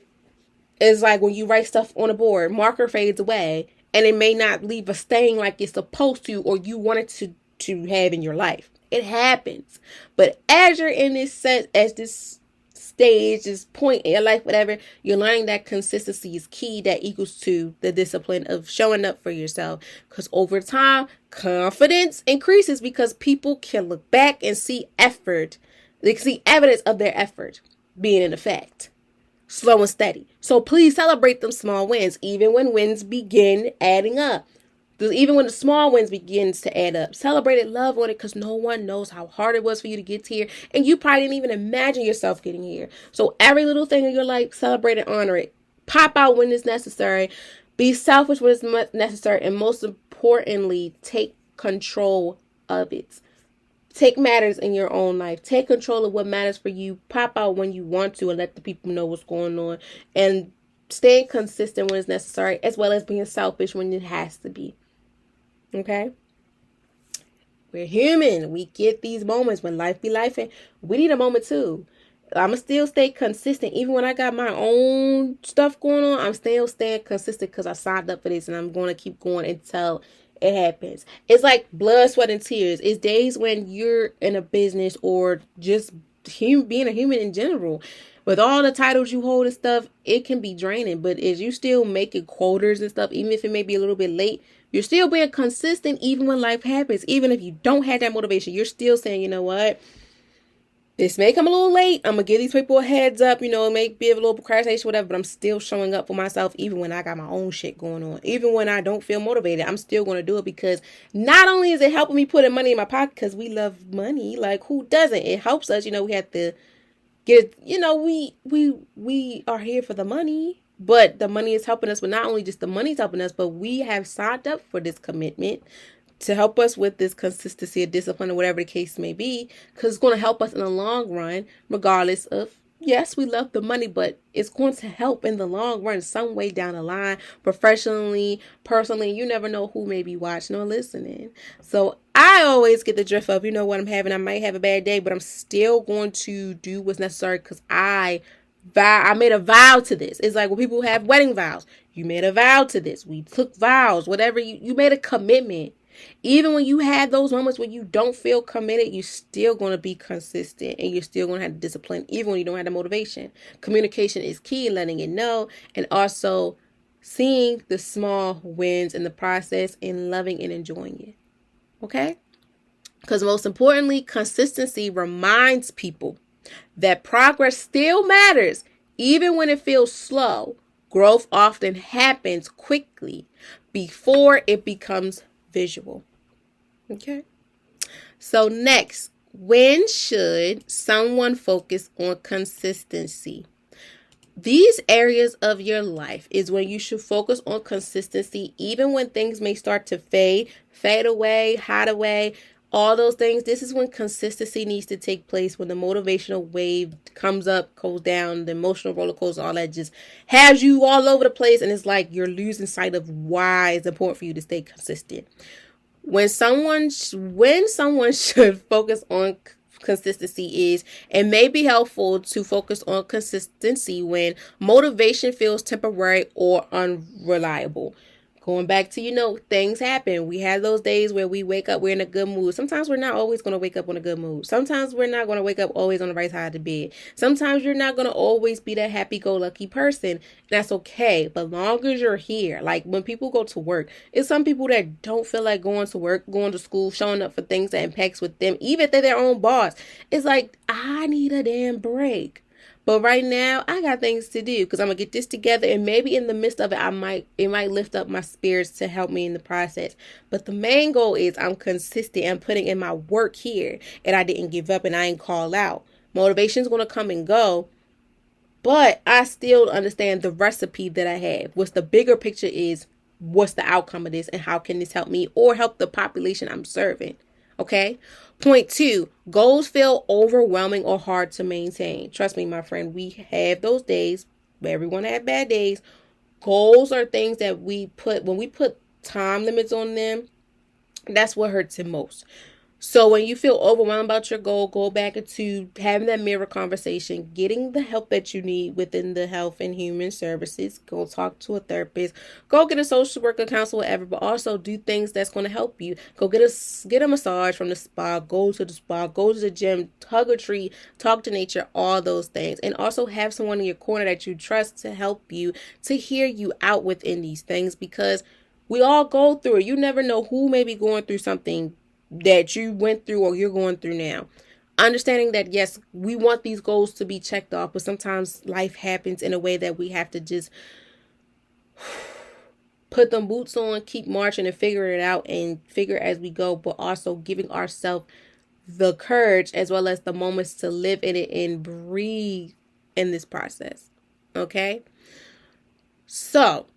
It's like when you write stuff on a board, marker fades away, and it may not leave a stain like it's supposed to or you want it to have in your life. It happens. But as you're in this this stage, this point in your life, whatever, you're learning that consistency is key, that equals to the discipline of showing up for yourself. Because over time, confidence increases because people can look back and see effort. They can see evidence of their effort being in effect. Slow and steady. So please celebrate them small wins, even when wins begin adding up. Because even when the small wins begins to add up, celebrate it, love on it, because no one knows how hard it was for you to get here. And you probably didn't even imagine yourself getting here. So every little thing in your life, celebrate and honor it. Pop out when it's necessary. Be selfish when it's necessary. And most importantly, take control of it. Take matters in your own life. Take control of what matters for you. Pop out when you want to and let the people know what's going on. And stay consistent when it's necessary, as well as being selfish when it has to be. Okay? We're human. We get these moments when life be life, and we need a moment too. I'ma still stay consistent. Even when I got my own stuff going on, I'm still staying consistent because I signed up for this, and I'm going to keep going until it happens. It's like blood, sweat, and tears. It's days when you're in a business or just being a human in general. With all the titles you hold and stuff, it can be draining. But as you still making quotas and stuff, even if it may be a little bit late, you're still being consistent even when life happens. Even if you don't have that motivation, you're still saying, you know what? This may come a little late. I'm going to give these people a heads up, it may be a little procrastination, whatever, but I'm still showing up for myself even when I got my own shit going on. Even when I don't feel motivated, I'm still going to do it because not only is it helping me put money in my pocket because we love money, like who doesn't? It helps us, we have to get, we are here for the money, but the money is helping us, but not only just the money's helping us, but we have signed up for this commitment to help us with this consistency or discipline or whatever the case may be, because it's going to help us in the long run, regardless of, yes, we love the money, but it's going to help in the long run, some way down the line, professionally, personally. You never know who may be watching or listening. So I always get the drift of, what I'm having. I might have a bad day, but I'm still going to do what's necessary because I made a vow to this. It's like when people have wedding vows. You made a vow to this. We took vows, whatever. You made a commitment. Even when you have those moments when you don't feel committed, you're still going to be consistent and you're still going to have the discipline, even when you don't have the motivation. Communication is key, letting it know, and also seeing the small wins in the process and loving and enjoying it. Okay? Because most importantly, consistency reminds people that progress still matters, even when it feels slow. Growth often happens quickly before it becomes visual. Okay. So next, when should someone focus on consistency? These areas of your life is when you should focus on consistency, even when things may start to fade away, hide away, all those things. This is when consistency needs to take place, when the motivational wave comes up, goes down, the emotional roller coaster, all that just has you all over the place. And it's like you're losing sight of why it's important for you to stay consistent. When someone should focus on consistency is, it may be helpful to focus on consistency when motivation feels temporary or unreliable. Going back to, things happen. We have those days where we wake up, we're in a good mood. Sometimes we're not always going to wake up on a good mood. Sometimes we're not going to wake up always on the right side of the bed. Sometimes you're not going to always be that happy-go-lucky person. That's okay. But long as you're here, like when people go to work, it's some people that don't feel like going to work, going to school, showing up for things that impacts with them, even if they're their own boss. It's like, I need a damn break. But right now, I got things to do because I'm going to get this together. And maybe in the midst of it, it might lift up my spirits to help me in the process. But the main goal is I'm consistent. I'm putting in my work here. And I didn't give up and I ain't call out. Motivation's going to come and go. But I still understand the recipe that I have. What's the bigger picture is, what's the outcome of this? And how can this help me or help the population I'm serving? Okay. Point 2, goals feel overwhelming or hard to maintain. Trust me, my friend, we have those days. Everyone have bad days. Goals are things that when we put time limits on them, that's what hurts the most. So when you feel overwhelmed about your goal, go back into having that mirror conversation, getting the help that you need within the health and human services. Go talk to a therapist, go get a social worker, counselor, whatever, but also do things that's going to help you. Go get a massage from the spa, go to the gym, hug a tree, talk to nature, all those things. And also have someone in your corner that you trust to help you, to hear you out within these things, because we all go through it. You never know who may be going through something that you went through or you're going through now. Understanding that, yes, we want these goals to be checked off, but sometimes life happens in a way that we have to just put them boots on, keep marching and figure it out and figure as we go, but also giving ourselves the courage as well as the moments to live in it and breathe in this process. Okay? So,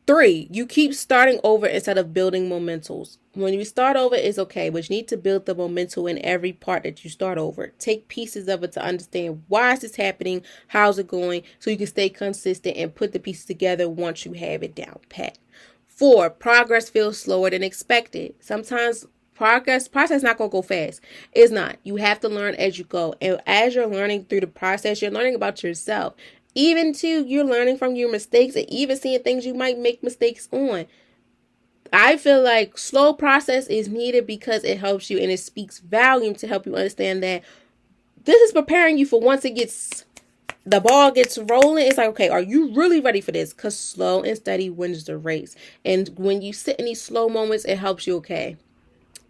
3, you keep starting over instead of building momentals. When you start over, it's okay, but you need to build the momentum in every part that you start over. Take pieces of it to understand why is this happening, how's it going, so you can stay consistent and put the pieces together once you have it down pat. 4, progress feels slower than expected. Sometimes process not going to go fast. It's not. You have to learn as you go. And as you're learning through the process, you're learning about yourself. Even too, you're learning from your mistakes and even seeing things you might make mistakes on. I feel like slow process is needed because it helps you and it speaks volume to help you understand that this is preparing you for once the ball gets rolling. It's like, okay, are you really ready for this? Because slow and steady wins the race. And when you sit in these slow moments, it helps you, okay,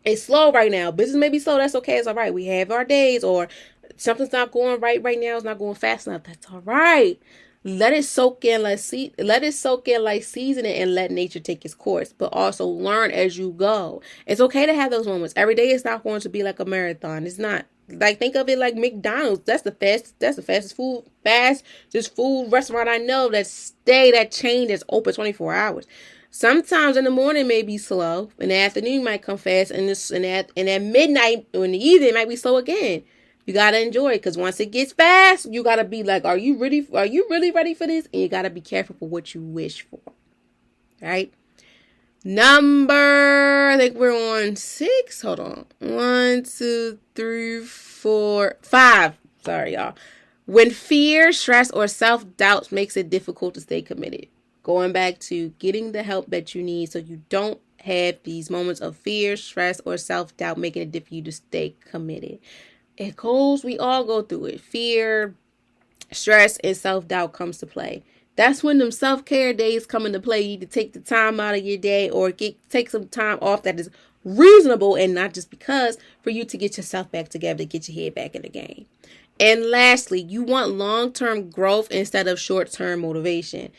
it's slow right now. Business may be slow. That's okay. It's all right. We have our days, or something's not going right now. It's not going fast enough. That's all right. Let it soak in. Let it soak in like seasoning and let nature take its course. But also learn as you go. It's okay to have those moments. Every day is not going to be like a marathon. It's not. Like, think of it like McDonald's. That's the fastest food restaurant I know that chain that's open 24 hours. Sometimes in the morning may be slow, in the afternoon might come fast, and at midnight or in the evening it might be slow again. You gotta enjoy it, because once it gets fast, you gotta be like, are you really ready for this? And you gotta be careful for what you wish for. Right? I think we're on 6. Hold on. 1, 2, 3, 4, 5. Sorry, y'all. When fear, stress, or self-doubt makes it difficult to stay committed. Going back to getting the help that you need so you don't have these moments of fear, stress, or self-doubt making it difficult for you to stay committed. We all go through it. Fear, stress, and self-doubt comes to play. That's when them self-care days come into play. You need to take the time out of your day or take some time off that is reasonable and not just because, for you to get yourself back together, to get your head back in the game. And lastly, you want long-term growth instead of short-term motivation.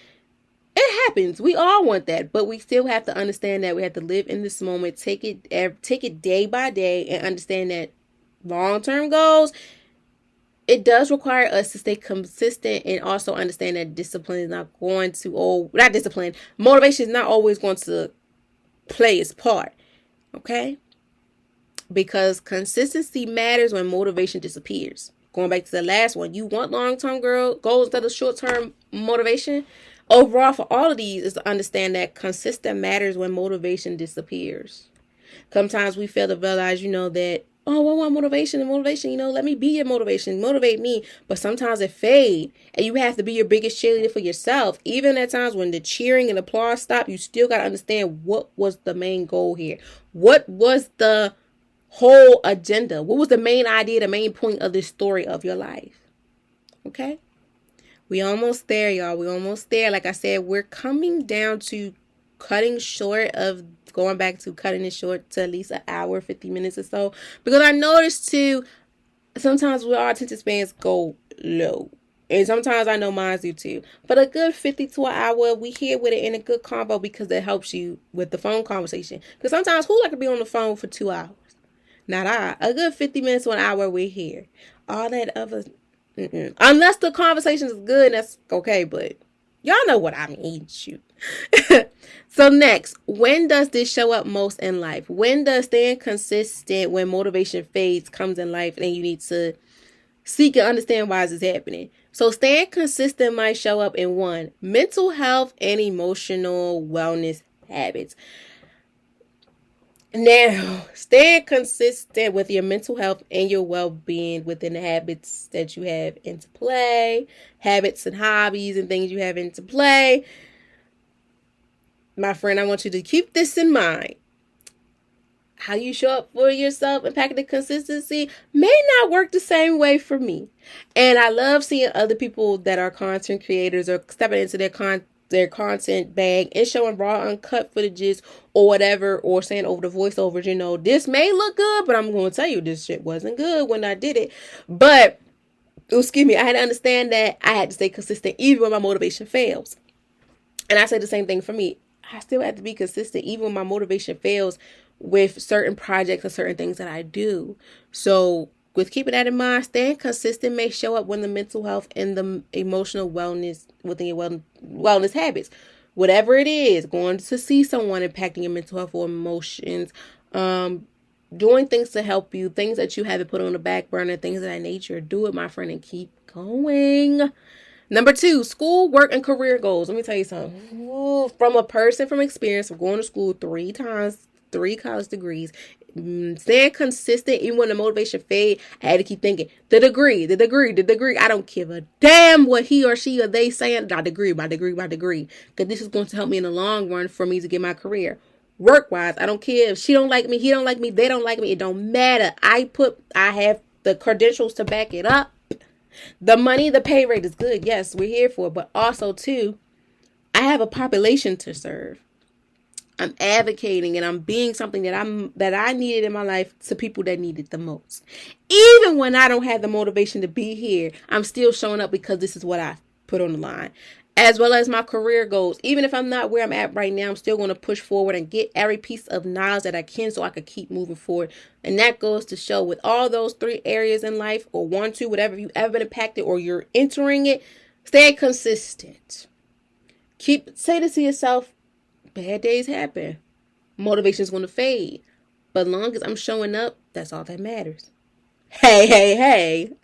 It happens. We all want that, but we still have to understand that we have to live in this moment, take it day by day, and understand that long-term goals, it does require us to stay consistent and also understand that motivation is not always going to play its part. Okay? Because consistency matters when motivation disappears. Going back to the last one, you want long-term goals instead of short-term motivation. Overall, for all of these, is to understand that consistent matters when motivation disappears. Sometimes we fail to realize, that, I want motivation, let me be your motivation, motivate me. But sometimes it fades, and you have to be your biggest cheerleader for yourself. Even at times when the cheering and applause stop, you still got to understand what was the main goal here. What was the whole agenda? What was the main idea, the main point of this story of your life? Okay? We almost there, y'all. We almost there. Like I said, we're coming down to cutting it short to at least an hour, 50 minutes or so. Because I noticed too, sometimes our attention spans go low. And sometimes I know mine do too. But a good 50 to an hour, we here with it in a good combo because it helps you with the phone conversation. Because sometimes who like to be on the phone for 2 hours? Not I. A good 50 minutes to an hour, we're here. All that other... Unless the conversation is good, that's okay, but y'all know what I mean. Shoot. So next, when does this show up most in life? When does staying consistent when motivation fades comes in life and you need to seek and understand why is this happening? So staying consistent might show up in 1, mental health and emotional wellness habits. Now, staying consistent with your mental health and your well-being within the habits that you have into play, habits and hobbies and things you have into play. My friend, I want you to keep this in mind. How you show up for yourself and pack the consistency may not work the same way for me. And I love seeing other people that are content creators or stepping into their content bag and showing raw uncut footages or whatever, or saying over the voiceovers, this may look good, but I'm going to tell you this shit wasn't good when I did it. But excuse me, I had to understand that I had to stay consistent even when my motivation fails. And I say the same thing for me. I still have to be consistent, even when my motivation fails with certain projects or certain things that I do. So with keeping that in mind, staying consistent may show up when the mental health and the emotional wellness within your wellness habits. Whatever it is, going to see someone impacting your mental health or emotions, doing things to help you, things that you haven't put on the back burner, things of that nature. Do it, my friend, and keep going. Number 2, school, work, and career goals. Let me tell you something. Ooh, from a person from experience of going to school 3 times, 3 college degrees, staying consistent, even when the motivation fade, I had to keep thinking, the degree. I don't give a damn what he or she or they saying. My degree. Because this is going to help me in the long run for me to get my career. Work-wise, I don't care if she don't like me, he don't like me, they don't like me. It don't matter. I have the credentials to back it up. The money, the pay rate is good. Yes, we're here for it. But also, too, I have a population to serve. I'm advocating and I'm being something that I needed in my life to people that need it the most. Even when I don't have the motivation to be here, I'm still showing up because this is what I put on the line. As well as my career goals. Even if I'm not where I'm at right now, I'm still going to push forward and get every piece of knowledge that I can so I could keep moving forward. And that goes to show with all those 3 areas in life, or 1, 2, whatever you've ever been impacted or you're entering it, stay consistent. Say this to yourself, bad days happen. Motivation is going to fade. But as long as I'm showing up, that's all that matters. Hey.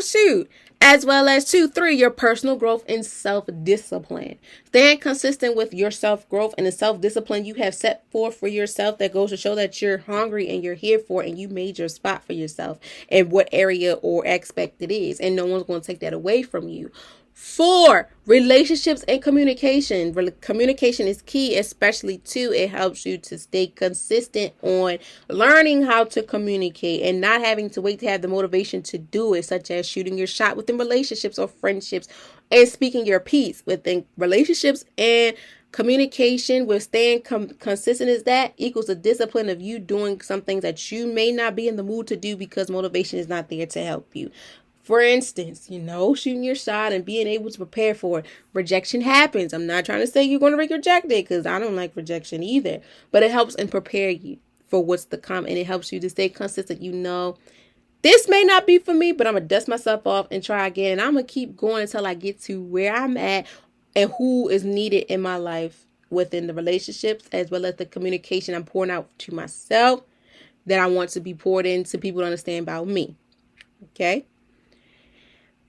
Shoot. As well as 2, 3, your personal growth and self-discipline. Staying consistent with your self-growth and the self-discipline you have set forth for yourself, that goes to show that you're hungry and you're here for it and you made your spot for yourself in what area or aspect it is. And no one's going to take that away from you. 4, relationships and communication. Communication is key, especially too. It helps you to stay consistent on learning how to communicate and not having to wait to have the motivation to do it, such as shooting your shot within relationships or friendships and speaking your piece within relationships and communication. With staying consistent is that equals the discipline of you doing some things that you may not be in the mood to do because motivation is not there to help you. For instance, shooting your shot and being able to prepare for it. Rejection happens. I'm not trying to say you're going to be rejected because I don't like rejection either. But it helps and prepare you for what's to come. And it helps you to stay consistent. This may not be for me, but I'm going to dust myself off and try again. And I'm going to keep going until I get to where I'm at and who is needed in my life within the relationships as well as the communication I'm pouring out to myself that I want to be poured into people to understand about me. Okay?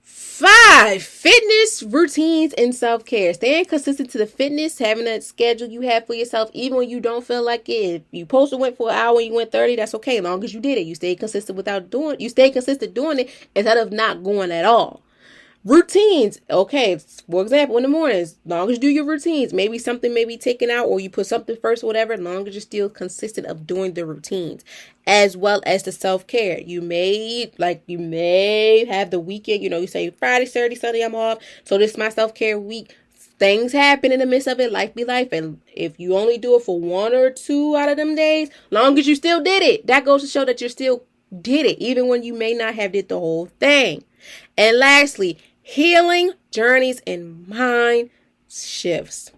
5, fitness, routines, and self-care. Staying consistent to the fitness, having that schedule you have for yourself, even when you don't feel like it. If you went for an hour and you went 30, that's okay, as long as you did it. You stay consistent doing it instead of not going at all. Routines. Okay, for example, in the mornings, as long as you do your routines, maybe something may be taken out or you put something first or whatever, as long as you're still consistent of doing the routines. As well as the self-care. You may have the weekend, you say Friday, Saturday, Sunday, I'm off. So this is my self-care week. Things happen in the midst of it. Life be life. And if you only do it for 1 or 2 out of them days, long as you still did it, that goes to show that you still did it, even when you may not have did the whole thing. And lastly, healing journeys and mind shifts.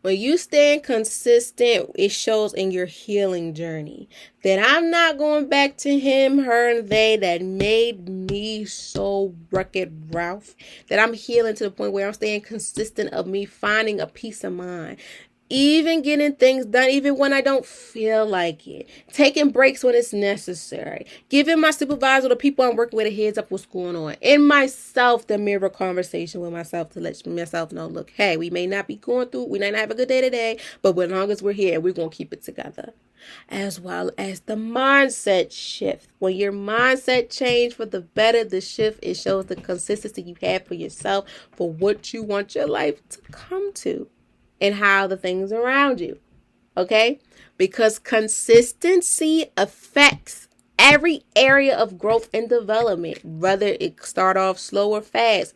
When you stand consistent, it shows in your healing journey that I'm not going back to him, her, and they that made me so Wreck-It Ralph. That I'm healing to the point where I'm staying consistent of me finding a peace of mind. Even getting things done, even when I don't feel like it. Taking breaks when it's necessary. Giving my supervisor, the people I'm working with, a heads up what's going on. And myself, the mirror conversation with myself to let myself know, look, hey, we may not be we may not have a good day today, but as long as we're here, we're going to keep it together. As well as the mindset shift. When your mindset change for the better, the shift, it shows the consistency you have for yourself, for what you want your life to come to. And how the things around you, okay? Because consistency affects every area of growth and development, whether it start off slow or fast.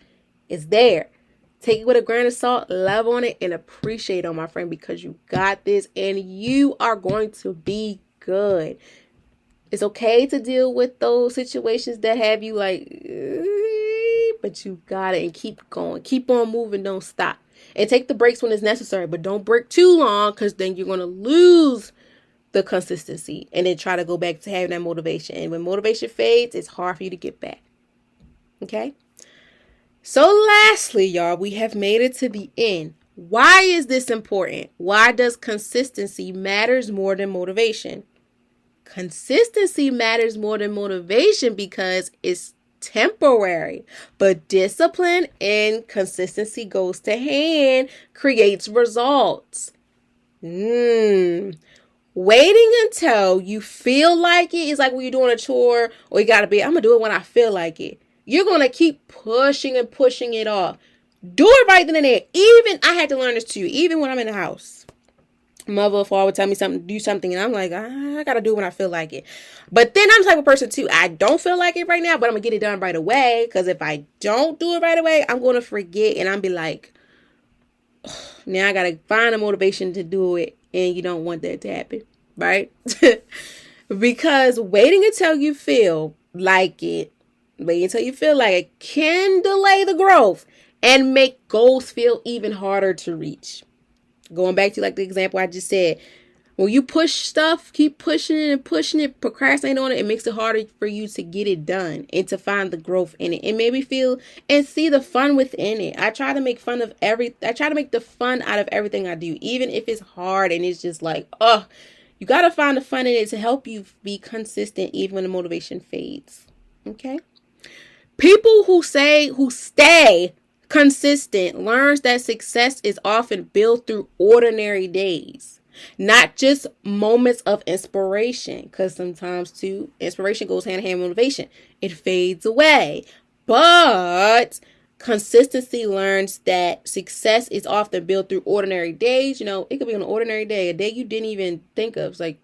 It's there. Take it with a grain of salt, love on it, and appreciate it, my friend, because you got this and you are going to be good. It's okay to deal with those situations that have you like, but you got it and keep going. Keep on moving, don't stop. And take the breaks when it's necessary, but don't break too long, because then you're going to lose the consistency and then try to go back to having that motivation. And when motivation fades, it's hard for you to get back. Okay? So lastly, y'all, we have made it to the end. Why is this important? Why does consistency matters more than motivation? Consistency matters more than motivation because it's temporary, but discipline and consistency goes to hand, creates results. Waiting until you feel like it is like when you're doing a chore, or you gotta be, I'm gonna do it when I feel like it. You're gonna keep pushing and pushing it off. Do it right then and there. Even, I had to learn this too, even when I'm in the house. Mother or father would tell me something, do something, and I'm like, I gotta do it when I feel like it. But then I'm the type of person too, I don't feel like it right now, but I'm gonna get it done right away. Because if I don't do it right away, I'm gonna forget, and I'm be like, now I gotta find a motivation to do it, and you don't want that to happen, right? Because waiting until you feel like it, can delay the growth and make goals feel even harder to reach. Going back to like the example I just said, when you push stuff, keep pushing it and pushing it, procrastinate on it, it makes it harder for you to get it done and to find the growth in it and maybe feel and see the fun within it. I try to make the fun out of everything I do, even if it's hard and it's just like, you got to find the fun in it to help you be consistent even when the motivation fades. Okay. People who stay consistent learns that success is often built through ordinary days, not just moments of inspiration, because sometimes too, inspiration goes hand in hand with motivation. It fades away. But consistency learns that success is often built through ordinary days. You know, it could be an ordinary day, a day you didn't even think of. It's like,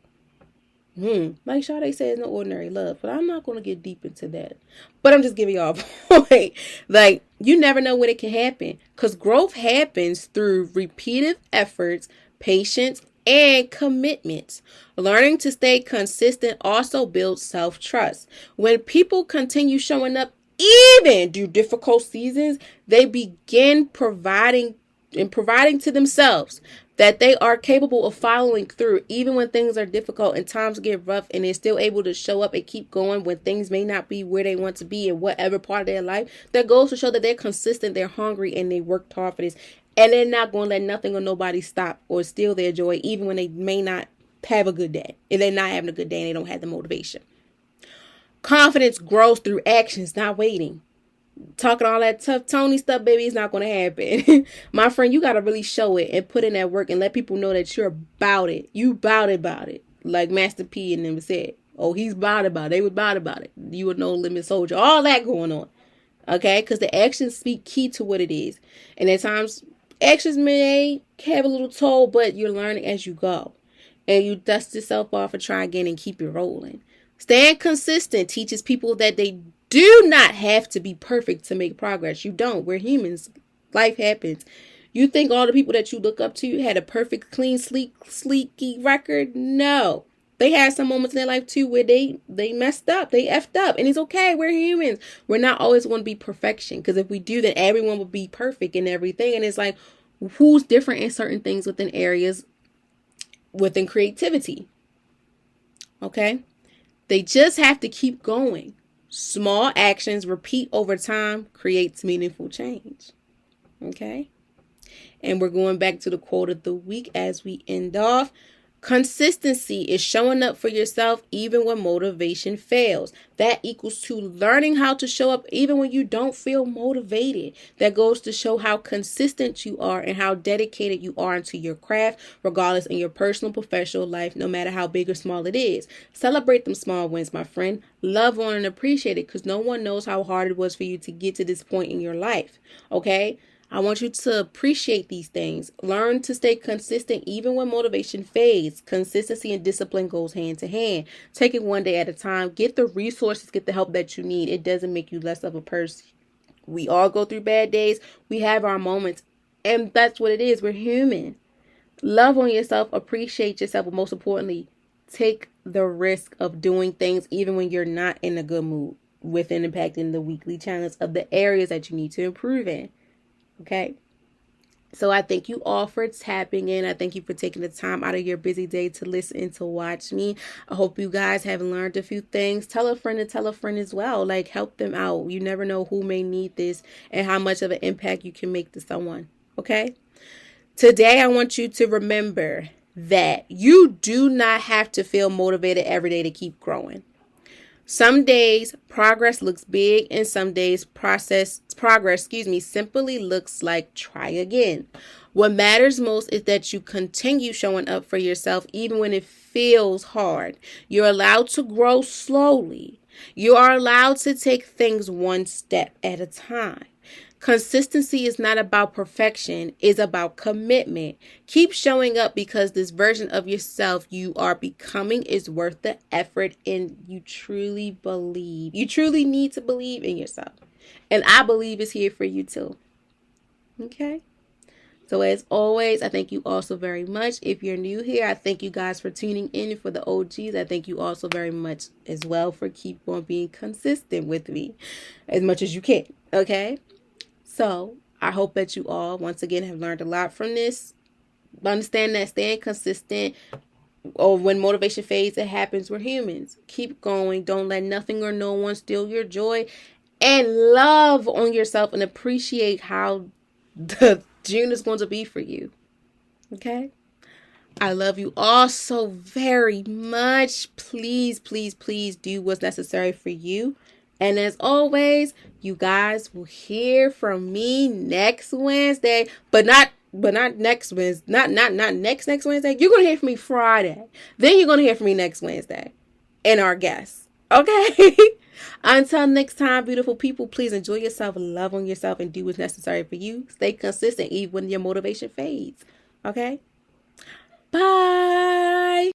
like Sade says, no ordinary love, but I'm not going to get deep into that. But I'm just giving y'all a point. Like, you never know when it can happen, because growth happens through repeated efforts, patience, and commitments. Learning to stay consistent also builds self-trust. When people continue showing up even through difficult seasons, they begin providing to themselves that they are capable of following through even when things are difficult and times get rough, and they're still able to show up and keep going when things may not be where they want to be in whatever part of their life. That goes to show that they're consistent, they're hungry, and they worked hard for this. And they're not going to let nothing or nobody stop or steal their joy, even when they may not have a good day. If they're not having a good day and they don't have the motivation. Confidence grows through actions, not waiting. Talking all that tough Tony stuff, baby, it's not going to happen. My friend, you got to really show it and put in that work and let people know that you're about it. You about it. Like Master P and them said. Oh, he's about it. They was about it. You were no limit soldier. All that going on. Okay? Because the actions speak key to what it is. And at times, actions may have a little toll, but you're learning as you go. And you dust yourself off and try again and keep it rolling. Staying consistent teaches people that they do not have to be perfect to make progress. You don't. We're humans. Life happens. You think all the people that you look up to had a perfect, clean, sleeky record? No. They had some moments in their life too where they messed up. They effed up. And it's okay. We're humans. We're not always going to be perfection. Because if we do, then everyone will be perfect in everything. And it's like, who's different in certain things within areas within creativity? Okay? They just have to keep going. Small actions repeat over time creates meaningful change. Okay? And we're going back to the quote of the week as we end off. Consistency is showing up for yourself even when motivation fails. That equals to learning how to show up even when you don't feel motivated. That goes to show how consistent you are and how dedicated you are into your craft, regardless in your personal, professional life, no matter how big or small it is. Celebrate them small wins, my friend. Love on and appreciate it, because no one knows how hard it was for you to get to this point in your life. Okay? I want you to appreciate these things. Learn to stay consistent even when motivation fades. Consistency and discipline goes hand to hand. Take it one day at a time. Get the resources, get the help that you need. It doesn't make you less of a person. We all go through bad days. We have our moments. And that's what it is. We're human. Love on yourself. Appreciate yourself. But most importantly, take the risk of doing things even when you're not in a good mood, within impacting the weekly challenge of the areas that you need to improve in. Okay. So I thank you all for tapping in. I thank you for taking the time out of your busy day to listen and to watch me. I hope you guys have learned a few things. Tell a friend and tell a friend as well. Like, help them out. You never know who may need this and how much of an impact you can make to someone. Okay? Today, I want you to remember that you do not have to feel motivated every day to keep growing. Some days progress looks big, and some days progress simply looks like try again. What matters most is that you continue showing up for yourself even when it feels hard. You're allowed to grow slowly. You are allowed to take things one step at a time. Consistency is not about perfection, it's about commitment. Keep showing up because this version of yourself you are becoming is worth the effort, and you truly need to believe in yourself. And I believe it's here for you too. Okay? So as always, I thank you all so very much. If you're new here, I thank you guys for tuning in. For the OGs, I thank you also very much as well for keep on being consistent with me as much as you can. Okay? So I hope that you all, once again, have learned a lot from this. Understand that staying consistent, or when motivation fades, it happens. We're humans. Keep going. Don't let nothing or no one steal your joy. And love on yourself and appreciate how the June is going to be for you. Okay? I love you all so very much. Please, please, please do what's necessary for you. And as always, you guys will hear from me next Wednesday, but not next Wednesday, not next Wednesday. You're gonna hear from me Friday. Then you're gonna hear from me next Wednesday, and our guests. Okay. Until next time, beautiful people, please enjoy yourself, love on yourself, and do what's necessary for you. Stay consistent even when your motivation fades. Okay. Bye.